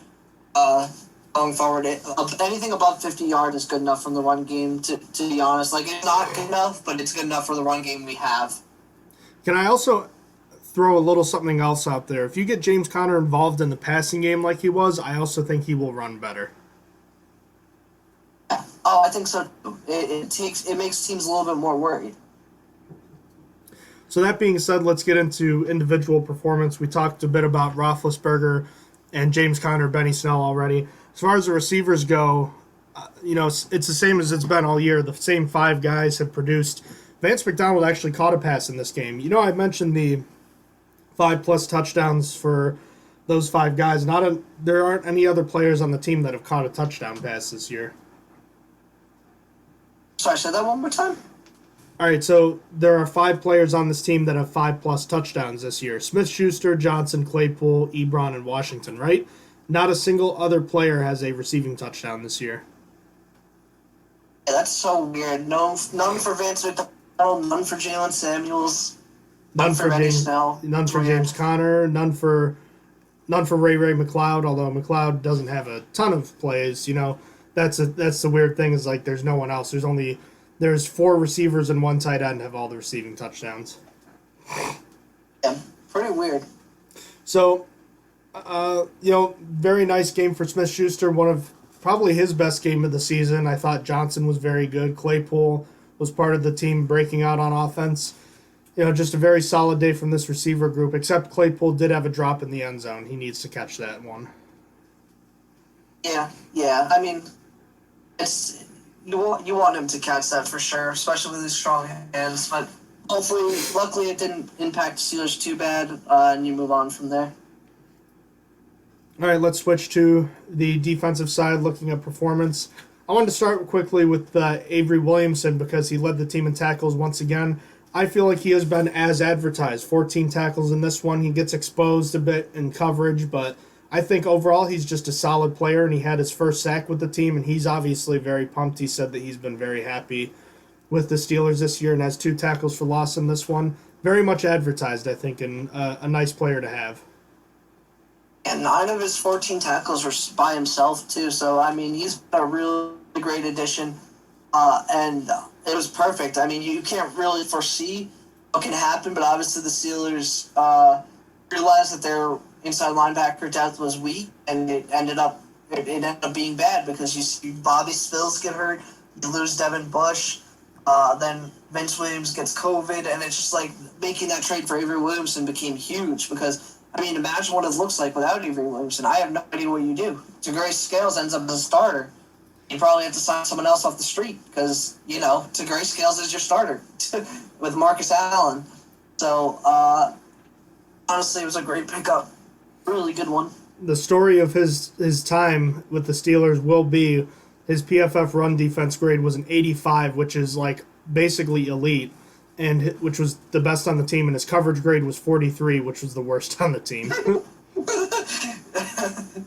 going forward. Anything above 50 yards is good enough from the run game, to be honest. It's not good enough, but it's good enough for the run game we have. Can I also throw a little something else out there? If you get James Conner involved in the passing game like he was, I also think he will run better. Oh, I think so. It makes teams a little bit more worried. So that being said, let's get into individual performance. We talked a bit about Roethlisberger and James Conner, Benny Snell already. As far as the receivers go, it's the same as it's been all year. The same 5 guys have produced. Vance McDonald actually caught a pass in this game. I mentioned the 5+ touchdowns for Those 5 guys. There aren't any other players on the team that have caught a touchdown pass this year. Sorry, say that one more time? All right, so there are 5 players on this team that have 5-plus touchdowns this year. Smith-Schuster, Johnson, Claypool, Ebron, and Washington, right? Not a single other player has a receiving touchdown this year. Yeah, that's so weird. None for Vance McDonald, none for Jalen Samuels, None for Benny James, Snell. none for James Conner, none for Ray McLeod. Although McLeod doesn't have a ton of plays, that's the weird thing is like there's no one else. There's 4 receivers and 1 tight end have all the receiving touchdowns. Yeah, pretty weird. So, very nice game for Smith-Schuster. One of probably his best game of the season. I thought Johnson was very good. Claypool was part of the team breaking out on offense. Just a very solid day from this receiver group, except Claypool did have a drop in the end zone. He needs to catch that one. Yeah. I mean, you want him to catch that for sure, especially with his strong hands. But luckily it didn't impact the Steelers too bad, and you move on from there. All right, let's switch to the defensive side, looking at performance. I wanted to start quickly with Avery Williamson because he led the team in tackles once again. I feel like he has been as advertised. 14 tackles in this one. He gets exposed a bit in coverage, but I think overall he's just a solid player, and he had his first sack with the team, and he's obviously very pumped. He said that he's been very happy with the Steelers this year and has 2 tackles for loss in this one. Very much advertised, I think, and a nice player to have. And 9 of his 14 tackles were by himself, too. So, I mean, he's a really great addition. And it was perfect. I mean, you can't really foresee what can happen, but obviously the Steelers realized that their inside linebacker depth was weak, and it ended up being bad because you see Bobby Spills get hurt, you lose Devin Bush, then Vince Williams gets COVID, and it's just like making that trade for Avery Williamson became huge because, I mean, imagine what it looks like without Avery Williamson. I have no idea what you do. DeGrace Scales ends up as a starter. You probably have to sign someone else off the street because, DeGrace Scales is your starter with Marcus Allen. So, honestly, it was a great pickup. Really good one. The story of his time with the Steelers will be his PFF run defense grade was an 85, which is like basically elite, and which was the best on the team, and his coverage grade was 43, which was the worst on the team.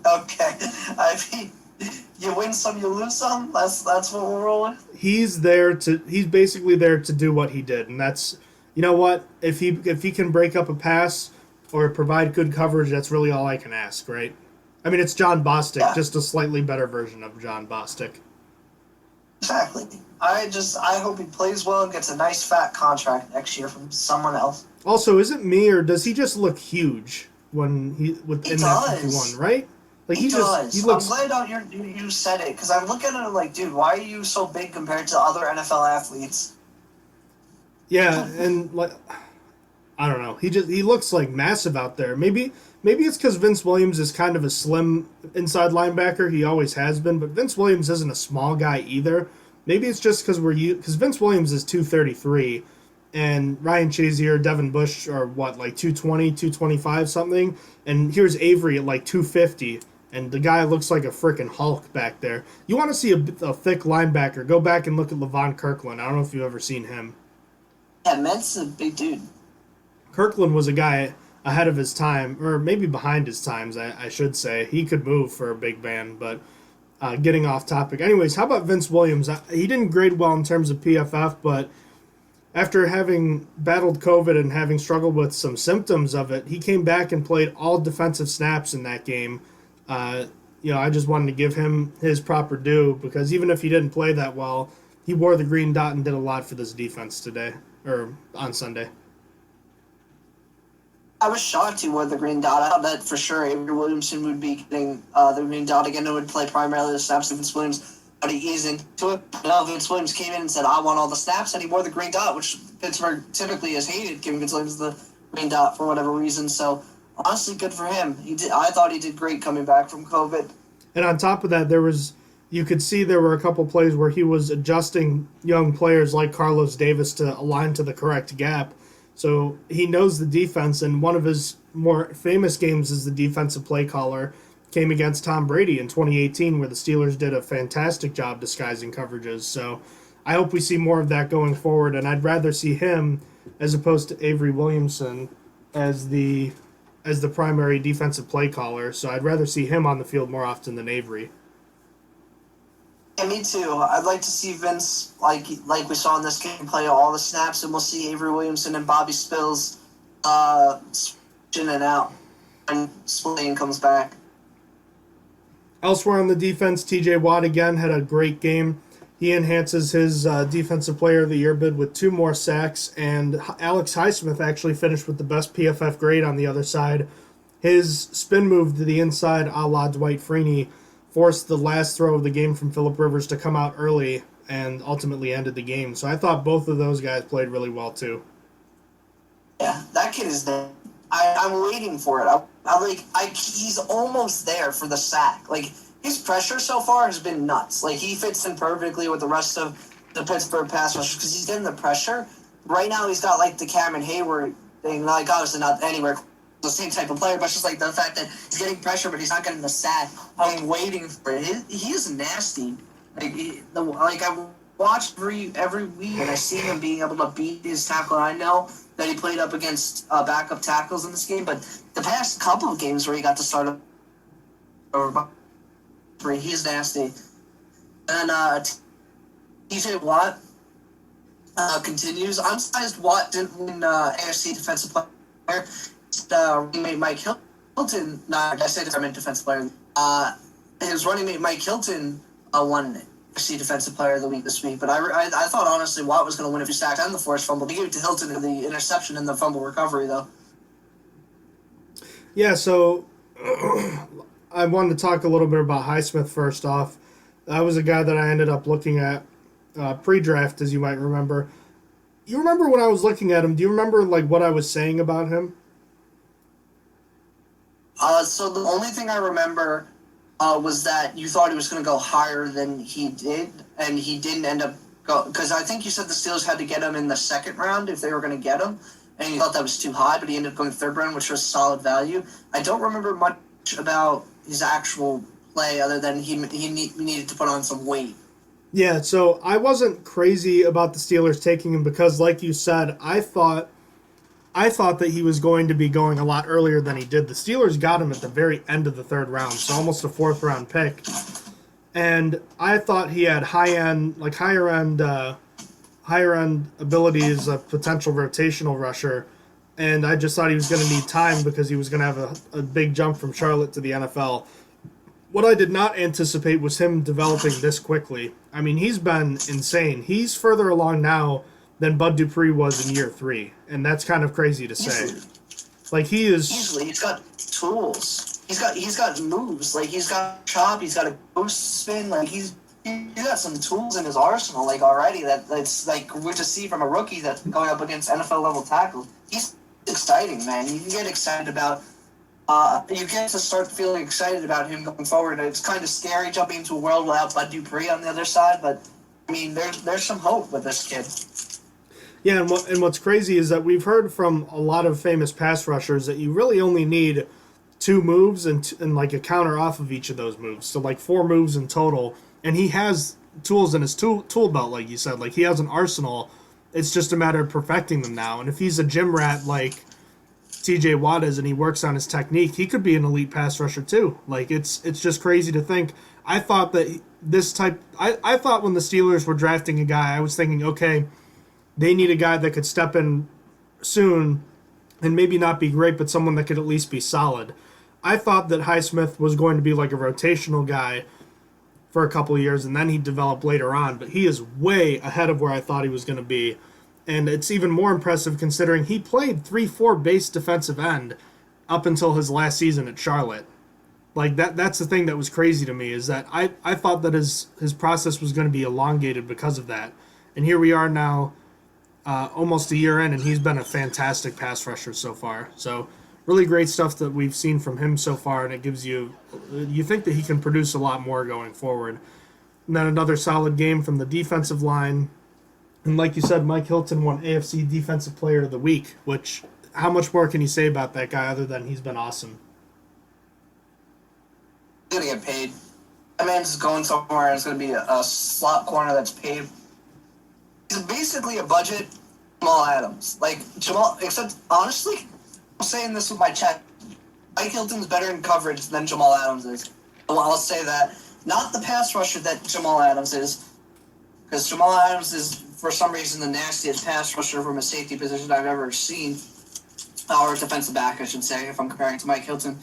Okay. I mean, you win some, you lose some. That's what we're rolling. He's basically there to do what he did, and that's, what, if he can break up a pass or provide good coverage, that's really all I can ask, right? I mean, it's John Bostic, just a slightly better version of John Bostic. Exactly. I hope he plays well and gets a nice fat contract next year from someone else. Also, is it me or does he just look huge when that 51, right? Like he does. He looks. I'm glad you said it because I'm looking at it like, dude, why are you so big compared to other NFL athletes? Yeah, and like, I don't know. He looks like massive out there. Maybe it's because Vince Williams is kind of a slim inside linebacker. He always has been, but Vince Williams isn't a small guy either. Maybe it's just because Vince Williams is 233, and Ryan Shazier, Devin Bush are what, like 220, 225 something, and here's Avery at like 250. And the guy looks like a freaking Hulk back there. You want to see a thick linebacker, go back and look at Levon Kirkland. I don't know if you've ever seen him. Yeah, Ment's a big dude. Kirkland was a guy ahead of his time, or maybe behind his times, I should say. He could move for a big man, but getting off topic. Anyways, how about Vince Williams? He didn't grade well in terms of PFF, but after having battled COVID and having struggled with some symptoms of it, he came back and played all defensive snaps in that game. I just wanted to give him his proper due because even if he didn't play that well, he wore the green dot and did a lot for this defense today, or on Sunday. I was shocked he wore the green dot. I thought that for sure Avery Williamson would be getting the green dot again and would play primarily the snaps. Vince Williams would ease into it. No, Vince Williams came in and said, I want all the snaps, and he wore the green dot, which Pittsburgh typically has hated, giving Vince Williams the green dot for whatever reason. So, honestly, good for him. I thought he did great coming back from COVID. And on top of that, you could see there were a couple plays where he was adjusting young players like Carlos Davis to align to the correct gap. So he knows the defense, and one of his more famous games as the defensive play caller came against Tom Brady in 2018, where the Steelers did a fantastic job disguising coverages. So I hope we see more of that going forward, and I'd rather see him as opposed to Avery Williamson as the primary defensive play caller. So I'd rather see him on the field more often than Avery. Yeah, me too. I'd like to see Vince, like we saw in this game, play all the snaps, and we'll see Avery Williamson and Bobby Spills in and out when Spillane comes back. Elsewhere on the defense, T.J. Watt again had a great game. He enhances his Defensive Player of the Year bid with 2 more sacks, and Alex Highsmith actually finished with the best PFF grade on the other side. His spin move to the inside, a la Dwight Freeney, forced the last throw of the game from Phillip Rivers to come out early and ultimately ended the game. So I thought both of those guys played really well too. Yeah, that kid is there. I'm waiting for it. He's almost there for the sack. Like, his pressure so far has been nuts. Like, he fits in perfectly with the rest of the Pittsburgh pass rushers because he's getting the pressure. Right now, he's got, like, the Cameron Hayward thing. Like, obviously not anywhere the same type of player, but it's just, like, the fact that he's getting pressure, but he's not getting the sack. I'm waiting for it. He is nasty. I watch every week, and I see him being able to beat his tackle. I know that he played up against backup tackles in this game, but the past couple of games where he got to start over, he's nasty. And T.J. Watt continues. Unsized Watt didn't win AFC Defensive Player. Running mate Mike Hilton, I said I meant Defensive Player. His running mate Mike Hilton won AFC Defensive Player of the Week this week. But I thought, honestly, Watt was going to win if he sacked and the forced fumble. He gave it to Hilton in the interception and the fumble recovery, though. Yeah, so I wanted to talk a little bit about Highsmith first off. That was a guy that I ended up looking at pre-draft, as you might remember. You remember when I was looking at him, do you remember like what I was saying about him? So the only thing I remember was that you thought he was going to go higher than he did, and he didn't end up because I think you said the Steelers had to get him in the second round if they were going to get him, and you thought that was too high, but he ended up going third round, which was solid value. I don't remember much about his actual play other than he needed to put on some weight. Yeah, so I wasn't crazy about the Steelers taking him because, like you said, I thought that he was going to be going a lot earlier than he did. The Steelers got him at the very end of the third round, so almost a fourth round pick. And I thought he had higher end ability as a potential rotational rusher. And I just thought he was going to need time because he was going to have a big jump from Charlotte to the NFL. What I did not anticipate was him developing this quickly. I mean, he's been insane. He's further along now than Bud Dupree was in year 3, and that's kind of crazy to say. Easily. Like, he is Easily, he's got tools. He's got moves. Like, he's got chop. He's got a ghost spin. Like, he's got some tools in his arsenal. Like, already that's like we just see from a rookie that's going up against NFL level tackles. He's exciting, man. You can get excited about. You get to start feeling excited about him going forward. It's kind of scary jumping into a world without Bud Dupree on the other side, but I mean, there's some hope with this kid. Yeah, and what's crazy is that we've heard from a lot of famous pass rushers that you really only need 2 moves and like a counter off of each of those moves. So like 4 moves in total. And he has tools in his tool belt, like you said. Like, he has an arsenal. It's just a matter of perfecting them now. And if he's a gym rat like T.J. Watt is and he works on his technique, he could be an elite pass rusher too. Like, it's just crazy to think. I thought that I thought when the Steelers were drafting a guy, I was thinking, okay, they need a guy that could step in soon and maybe not be great, but someone that could at least be solid. I thought that Highsmith was going to be like a rotational guy for a couple of years, and then he'd develop later on, but he is way ahead of where I thought he was going to be. And it's even more impressive considering he played 3-4 base defensive end up until his last season at Charlotte. Like, that's the thing that was crazy to me, is that I thought that his process was going to be elongated because of that. And here we are now, almost a year in, and he's been a fantastic pass rusher so far. So really great stuff that we've seen from him so far, and it gives you think that he can produce a lot more going forward. And then another solid game from the defensive line. And like you said, Mike Hilton won AFC Defensive Player of the Week, which, how much more can you say about that guy other than he's been awesome? He's going to get paid. That man's going somewhere and it's going to be a slot corner that's paid. He's basically a budget Jamal Adams. Like, Jamal, except, honestly, I'm saying this with my chat. Mike Hilton's better in coverage than Jamal Adams is. Well, I'll say that. Not the pass rusher that Jamal Adams is, because Jamal Adams is, for some reason, the nastiest pass rusher from a safety position I've ever seen. Or defensive back, I should say, if I'm comparing to Mike Hilton.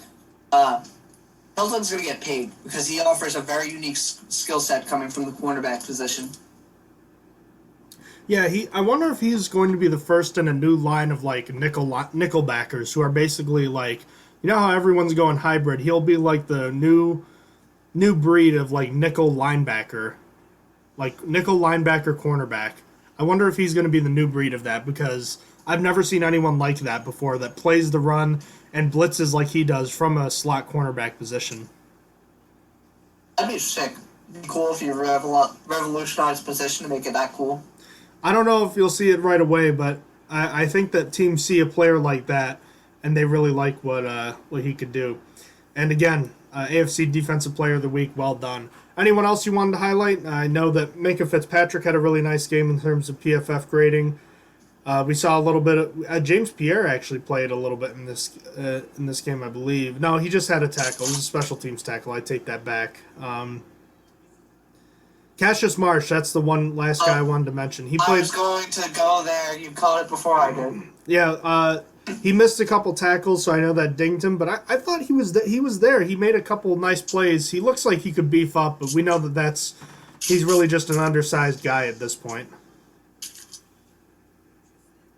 Hilton's going to get paid because he offers a very unique skill set coming from the cornerback position. Yeah, I wonder if he's going to be the first in a new line of like nickelbackers who are basically like, you know how everyone's going hybrid. He'll be like the new breed of like nickel linebacker cornerback. I wonder if he's going to be the new breed of that because I've never seen anyone like that before that plays the run and blitzes like he does from a slot cornerback position. That'd be sick. It'd be cool if you revolutionized position to make it that cool. I don't know if you'll see it right away, but I think that teams see a player like that and they really like what he could do. And again, AFC Defensive Player of the Week, well done. Anyone else you wanted to highlight? I know that Minkah Fitzpatrick had a really nice game in terms of PFF grading. We saw a little bit of James Pierre actually played a little bit in this game, I believe. No, he just had a tackle. It was a special teams tackle. I take that back. Cassius Marsh, that's the one last guy I wanted to mention. He played. I was going to go there. You called it before I did. Yeah, he missed a couple tackles, so I know that dinged him. But I thought he was there. He made a couple nice plays. He looks like he could beef up, but we know that he's really just an undersized guy at this point.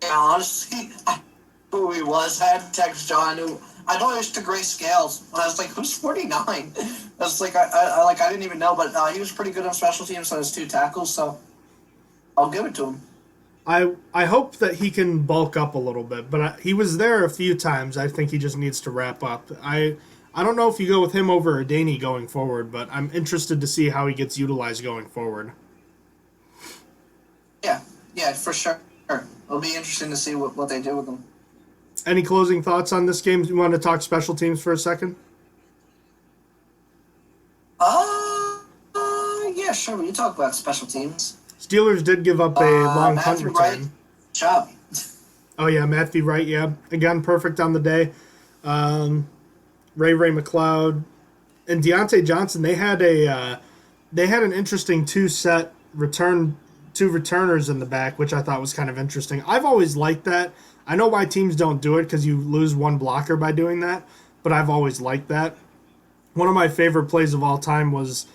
Yeah, honestly, who he was, I had to text John, who I noticed to Gray Scales, and I was like, who's 49? I was like, I didn't even know, but he was pretty good on special teams on his 2 tackles, so I'll give it to him. I hope that he can bulk up a little bit, but he was there a few times. I think he just needs to wrap up. I don't know if you go with him over Adaney going forward, but I'm interested to see how he gets utilized going forward. Yeah, for sure. It'll be interesting to see what they do with him. Any closing thoughts on this game? You want to talk special teams for a second? Yeah, sure. We can talk about special teams. Steelers did give up a long punt return. Wright. Job. Oh yeah, Matthew Wright. Yeah, again, perfect on the day. Ray McLeod and Deontay Johnson. They had an interesting two returners in the back, which I thought was kind of interesting. I've always liked that. I know why teams don't do it because you lose one blocker by doing that, but I've always liked that. One of my favorite plays of all time was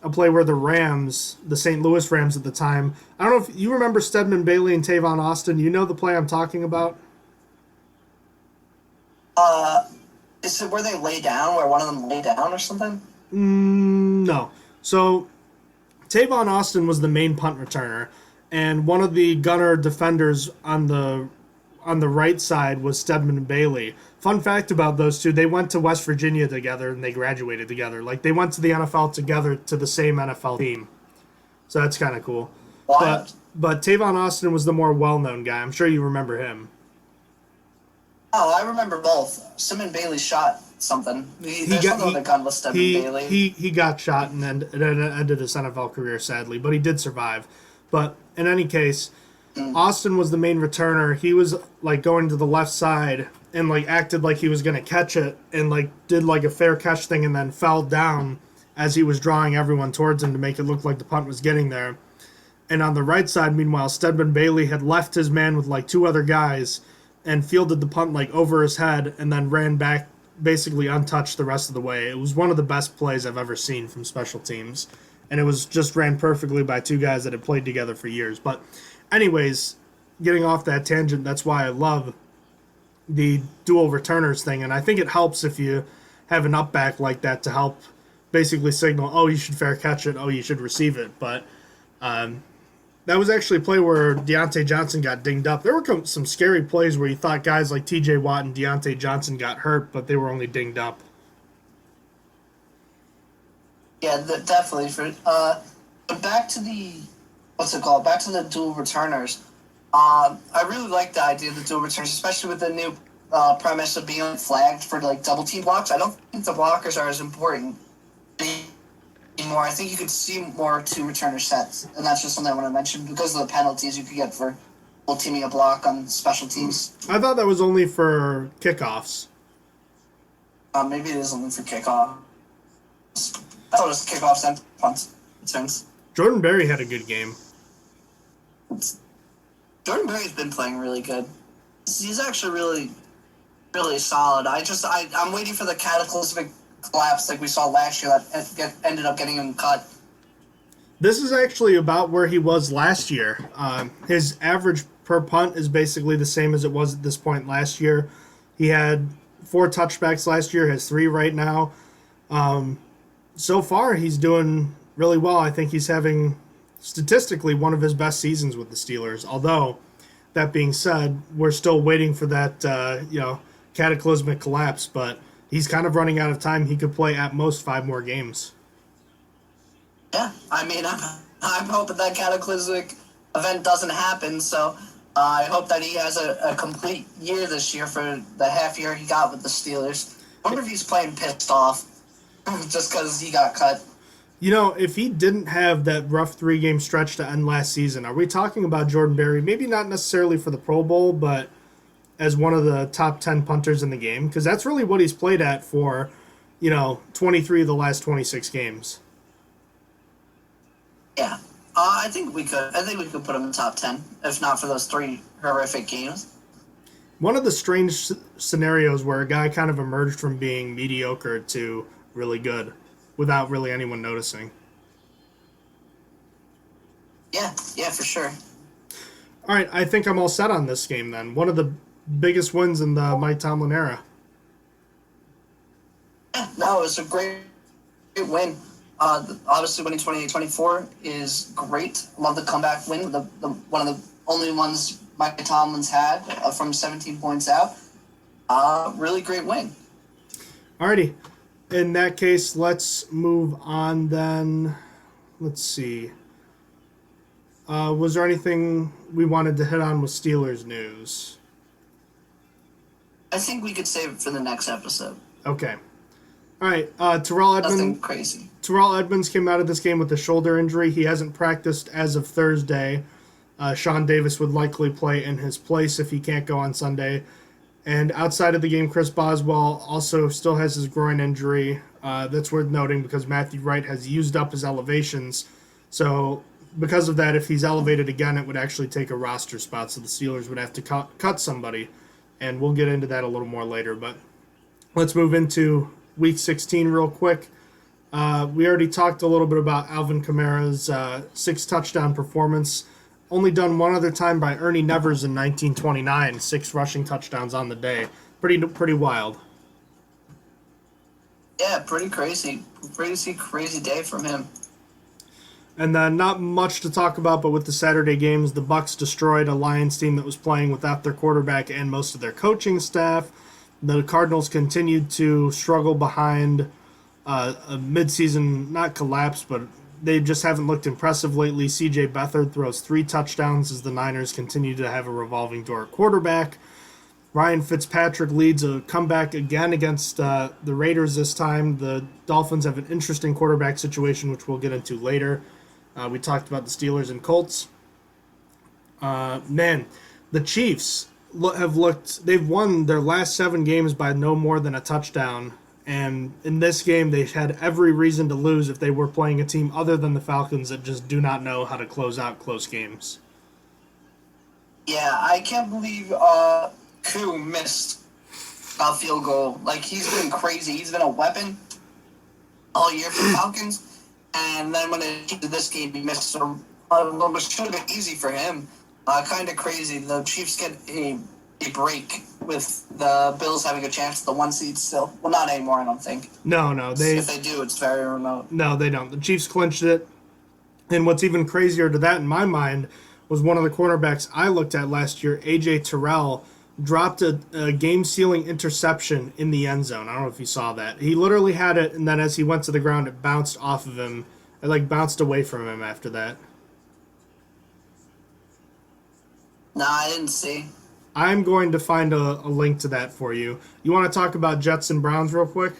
a play where the St. Louis Rams at the time, I don't know if you remember Stedman Bailey and Tavon Austin. You know the play I'm talking about? Is it where they lay down, where one of them lay down or something? No. So Tavon Austin was the main punt returner, and one of the gunner defenders on the right side was Stedman Bailey. Fun fact about those two, they went to West Virginia together and they graduated together. Like, they went to the NFL together to the same NFL team. So that's kind of cool. What? But Tavon Austin was the more well-known guy. I'm sure you remember him. Oh, I remember both. Stedman Bailey shot something. There's something with a gun with Stedman Bailey. He got shot and then it ended his NFL career, sadly. But he did survive. But in any case, Austin was the main returner. He was like going to the left side and like acted like he was going to catch it and like did like a fair catch thing and then fell down as he was drawing everyone towards him to make it look like the punt was getting there. And on the right side, meanwhile, Stedman Bailey had left his man with like 2 other guys and fielded the punt like over his head and then ran back basically untouched the rest of the way. It was one of the best plays I've ever seen from special teams. And it was just ran perfectly by 2 guys that had played together for years. But anyways, getting off that tangent, that's why I love the dual returners thing. And I think it helps if you have an up back like that to help basically signal, oh, you should fair catch it, oh, you should receive it. But that was actually a play where Deontay Johnson got dinged up. There were some scary plays where you thought guys like TJ Watt and Deontay Johnson got hurt, but they were only dinged up. Yeah, definitely. But back to the what's it called? Back to the dual returners. I really like the idea of the dual returners, especially with the new premise of being flagged for like double team blocks. I don't think the blockers are as important anymore. I think you could see more two returner sets, and that's just something I want to mention because of the penalties you could get for double teaming a block on special teams. I thought that was only for kickoffs. Maybe it is only for kickoff. I thought it was kickoffs and punt returns. Jordan Berry had a good game. Jordan Berry's been playing really good. He's actually really, really solid. I'm waiting for the cataclysmic collapse like we saw last year that ended up getting him cut. This is actually about where he was last year. His average per punt is basically the same as it was at this point last year. He had 4 touchbacks last year, has 3 right now. So far, he's doing really well. I think he's having, statistically, one of his best seasons with the Steelers. Although, that being said, we're still waiting for that, cataclysmic collapse. But he's kind of running out of time. He could play at most 5 more games. Yeah, I mean, I'm hoping that cataclysmic event doesn't happen. So I hope that he has a complete year this year for the half year he got with the Steelers. I wonder if he's playing pissed off just because he got cut. You know, if he didn't have that rough 3-game stretch to end last season, are we talking about Jordan Berry? Maybe not necessarily for the Pro Bowl, but as one of the top 10 punters in the game? Because that's really what he's played at for, 23 of the last 26 games. Yeah, I think we could put him in top 10, if not for those 3 horrific games. One of the strange scenarios where a guy kind of emerged from being mediocre to really good without really anyone noticing. Yeah, for sure. All right, I think I'm all set on this game then. One of the biggest wins in the Mike Tomlin era. Yeah, no, it was a great win. Obviously, winning 28-24 is great. Love the comeback win. The one of the only ones Mike Tomlin's had from 17 points out. Really great win. Alrighty. In that case, let's move on then. Let's see. Was there anything we wanted to hit on with Steelers news? I think we could save it for the next episode. Okay. All right. Terrell Nothing crazy. Terrell Edmonds came out of this game with a shoulder injury. He hasn't practiced as of Thursday. Sean Davis would likely play in his place if he can't go on Sunday. And outside of the game, Chris Boswell also still has his groin injury. That's worth noting because Matthew Wright has used up his elevations. So because of that, if he's elevated again, it would actually take a roster spot. So the Steelers would have to cut somebody. And we'll get into that a little more later. But let's move into Week 16 real quick. We already talked a little bit about Alvin Kamara's 6-touchdown performance. Only done one other time by Ernie Nevers in 1929. 6 rushing touchdowns on the day. Pretty wild. Yeah, pretty crazy. Crazy day from him. And then not much to talk about, but with the Saturday games, the Bucs destroyed a Lions team that was playing without their quarterback and most of their coaching staff. The Cardinals continued to struggle behind a midseason, not collapse, but they just haven't looked impressive lately. C.J. Beathard throws 3 touchdowns as the Niners continue to have a revolving door quarterback. Ryan Fitzpatrick leads a comeback again against the Raiders this time. The Dolphins have an interesting quarterback situation, which we'll get into later. We talked about the Steelers and Colts. The Chiefs they've won their last 7 games by no more than a touchdown. And in this game, they had every reason to lose if they were playing a team other than the Falcons that just do not know how to close out close games. Yeah, I can't believe Koo missed a field goal. Like, he's been crazy. He's been a weapon all year for the Falcons. And then when it came to this game, he missed which should have been easy for him. Kind of crazy. The Chiefs get a break with the Bills having a chance at the 1 seed still. Well, not anymore, I don't think. No. If they do, it's very remote. No, they don't. The Chiefs clinched it. And what's even crazier to that in my mind was one of the cornerbacks I looked at last year, A.J. Terrell, dropped a game-sealing interception in the end zone. I don't know if you saw that. He literally had it, and then as he went to the ground, it bounced off of him. It, bounced away from him after that. Nah, I didn't see. I'm going to find a link to that for you. You want to talk about Jets and Browns real quick?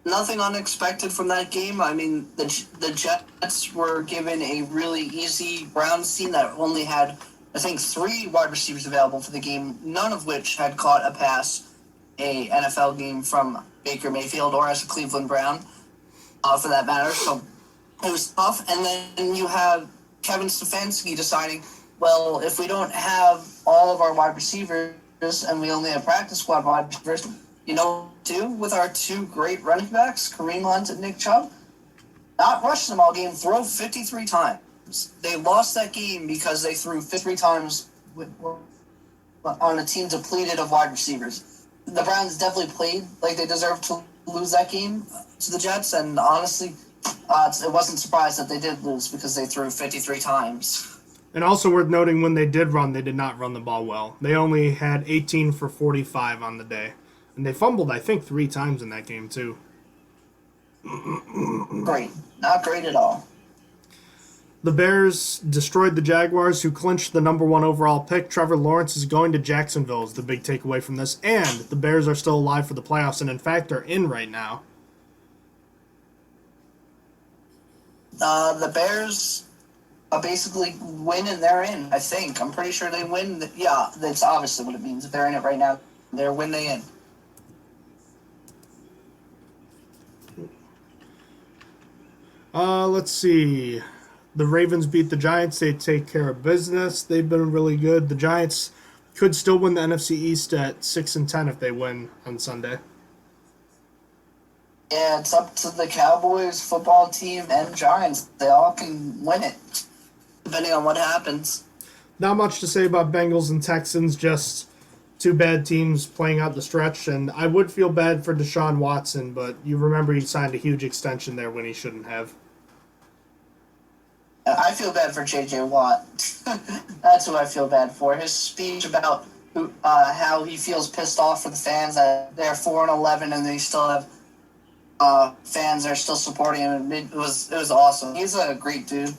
Nothing unexpected from that game. I mean, the Jets were given a really easy Browns team that only had, I think, 3 wide receivers available for the game, none of which had caught a pass a NFL game from Baker Mayfield or as a Cleveland Brown, for that matter. So it was tough. And then you have Kevin Stefanski deciding, well, if we don't have all of our wide receivers and we only have practice squad wide receivers, you know, with our 2 great running backs, Kareem Hunt and Nick Chubb, not rushing them all game, throw 53 times. They lost that game because they threw 53 times on a team depleted of wide receivers. The Browns definitely played like they deserved to lose that game to the Jets, and honestly, it wasn't surprised that they did lose because they threw 53 times. And also worth noting, when they did run, they did not run the ball well. They only had 18 for 45 on the day. And they fumbled, I think, 3 times in that game, too. Great. Not great at all. The Bears destroyed the Jaguars, who clinched the number 1 overall pick. Trevor Lawrence is going to Jacksonville is the big takeaway from this. And the Bears are still alive for the playoffs, and in fact are in right now. The Bears basically win and they're in, I think. I'm pretty sure they win. Yeah, that's obviously what it means. If they're in it right now, they're win, they in. Let's see. The Ravens beat the Giants. They take care of business. They've been really good. The Giants could still win the NFC East at 6-10 if they win on Sunday. Yeah, it's up to the Cowboys football team and Giants. They all can win it, depending on what happens. Not much to say about Bengals and Texans, just 2 bad teams playing out the stretch. And I would feel bad for Deshaun Watson, but you remember he signed a huge extension there when he shouldn't have. I feel bad for J.J. Watt. That's who I feel bad for. His speech about how he feels pissed off for the fans that they're 4-11 and they still have fans that are still supporting him. It was awesome. He's a great dude.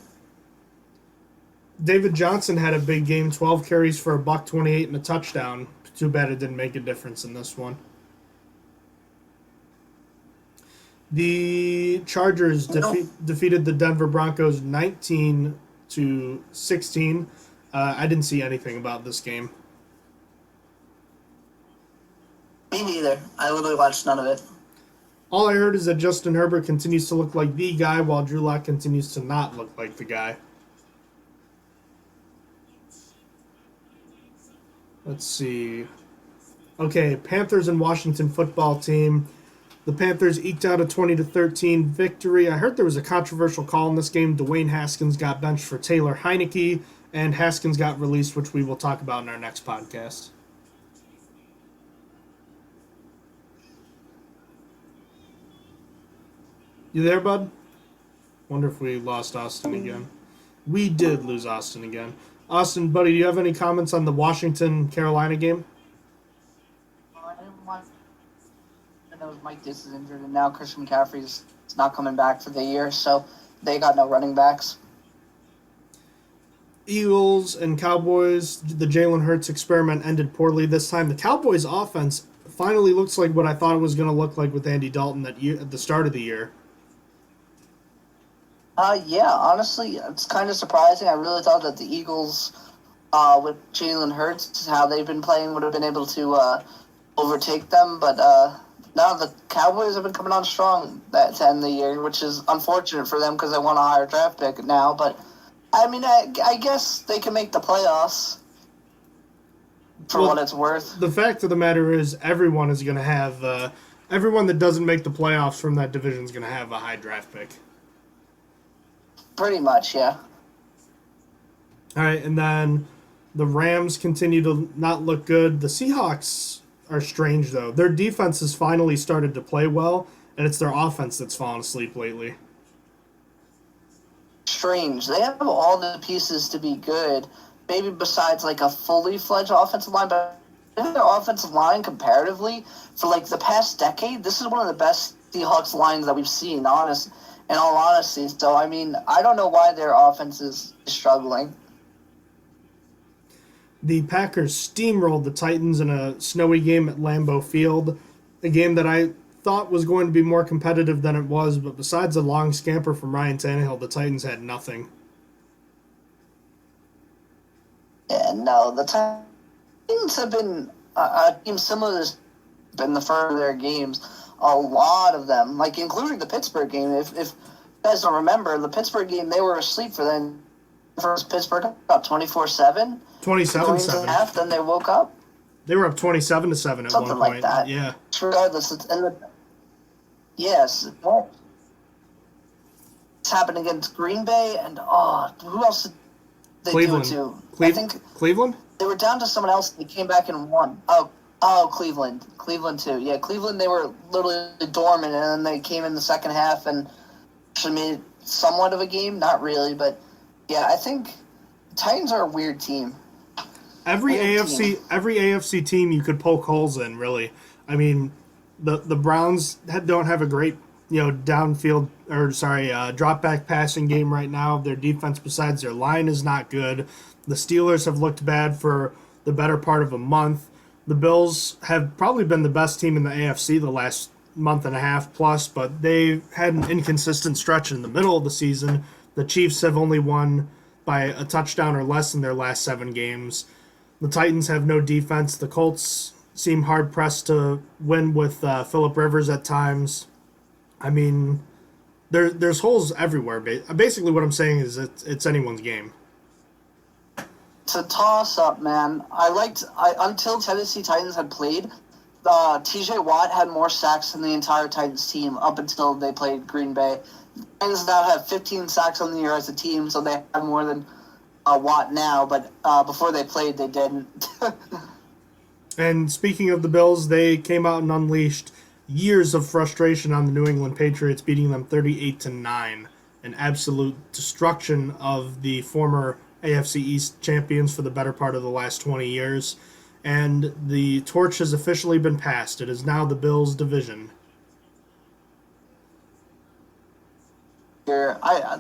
David Johnson had a big game, 12 carries for $128 and a touchdown. Too bad it didn't make a difference in this one. The Chargers defeated the Denver Broncos 19-16. I didn't see anything about this game. Me neither. I literally watched none of it. All I heard is that Justin Herbert continues to look like the guy, while Drew Lock continues to not look like the guy. Let's see. Okay, Panthers and Washington football team. The Panthers eked out a 20-13 victory. I heard there was a controversial call in this game. Dwayne Haskins got benched for Taylor Heineke, and Haskins got released, which we will talk about in our next podcast. You there, bud? Wonder if we lost Austin again. We did lose Austin again. Austin, buddy, do you have any comments on the Washington-Carolina game? I didn't want to know Mike Diss is injured, and now Christian McCaffrey's not coming back for the year, so they got no running backs. Eagles and Cowboys, the Jalen Hurts experiment ended poorly this time. The Cowboys' offense finally looks like what I thought it was going to look like with Andy Dalton at the start of the year. Yeah, honestly, it's kind of surprising. I really thought that the Eagles, with Jalen Hurts, how they've been playing, would have been able to overtake them. But now the Cowboys have been coming on strong to end the year, which is unfortunate for them because they want a higher draft pick now. But, I mean, I guess they can make the playoffs for what it's worth. The fact of the matter is everyone is going to have everyone that doesn't make the playoffs from that division is going to have a high draft pick. Pretty much, yeah. All right, and then the Rams continue to not look good. The Seahawks are strange, though. Their defense has finally started to play well, and it's their offense that's fallen asleep lately. Strange. They have all the pieces to be good, maybe besides like a fully fledged offensive line, but their offensive line comparatively for like the past decade, this is one of the best Seahawks lines that we've seen, honest. in all honesty. So, I mean, I don't know why their offense is struggling. The Packers steamrolled the Titans in a snowy game at Lambeau Field, a game that I thought was going to be more competitive than it was, but besides a long scamper from Ryan Tannehill, the Titans had nothing. Yeah, no, the Titans have been a team similar to in the first of their games. A lot of them, like including the Pittsburgh game. If you guys don't remember, the Pittsburgh game, they were asleep for the first Pittsburgh about 24-7. 27-7. Then they woke up. They were up 27-7 at Something one point. like that. Yeah. Regardless, yes. Well, it's happened against Green Bay, and who else did they Cleveland. do it to? I think Cleveland? they were down to someone else, and they came back and won. Cleveland. Cleveland, too. Yeah, Cleveland, they were literally dormant, and then they came in the second half and actually made it somewhat of a game. Not really, but, yeah, I think the Titans are a weird team. Every AFC team you could poke holes in, really. I mean, the Browns don't have a great, downfield drop back passing game right now. Their defense, besides their line, is not good. The Steelers have looked bad for the better part of a month. The Bills have probably been the best team in the AFC the last month and a half plus, but they had an inconsistent stretch in the middle of the season. The Chiefs have only won by a touchdown or less in their last 7 games. The Titans have no defense. The Colts seem hard-pressed to win with Phillip Rivers at times. I mean, there's holes everywhere. Basically what I'm saying is it's anyone's game. It's a toss-up, man. Until Tennessee Titans had played, T.J. Watt had more sacks than the entire Titans team up until they played Green Bay. The Titans now have 15 sacks on the year as a team, so they have more than Watt now, but before they played, they didn't. And speaking of the Bills, they came out and unleashed years of frustration on the New England Patriots, beating them 38-9, an absolute destruction of the former AFC East champions for the better part of the last 20 years. And the torch has officially been passed. It is now the Bills' division.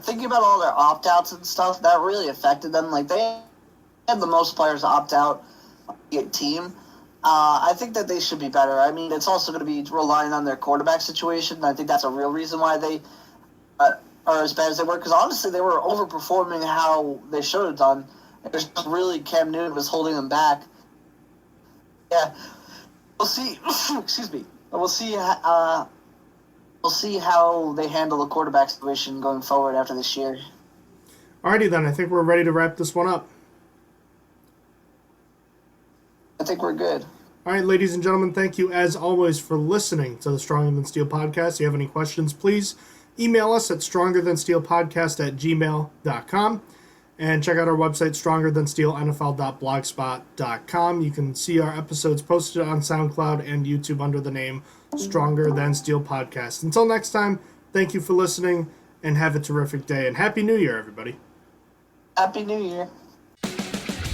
Thinking about all their opt-outs and stuff, that really affected them. Like, they had the most players opt out team. I think that they should be better. I mean, it's also going to be relying on their quarterback situation. I think that's a real reason why they are as bad as they were. Because honestly, they were overperforming how they should have done. It was just really Cam Newton was holding them back. Yeah, we'll see. Excuse me. We'll see. We'll see how they handle the quarterback situation going forward after this year. Alrighty then, I think we're ready to wrap this one up. I think we're good. All right, ladies and gentlemen, thank you as always for listening to the Stronger Than Steel podcast. If you have any questions, please email us at strongerthansteelpodcast@gmail.com and check out our website, strongerthansteelnfl.blogspot.com. You can see our episodes posted on SoundCloud and YouTube under the name Stronger Than Steel Podcast. Until next time, thank you for listening and have a terrific day. And Happy New Year, everybody. Happy New Year.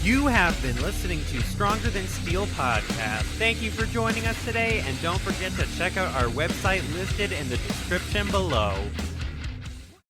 You have been listening to Stronger Than Steel podcast. Thank you for joining us today, and don't forget to check out our website listed in the description below.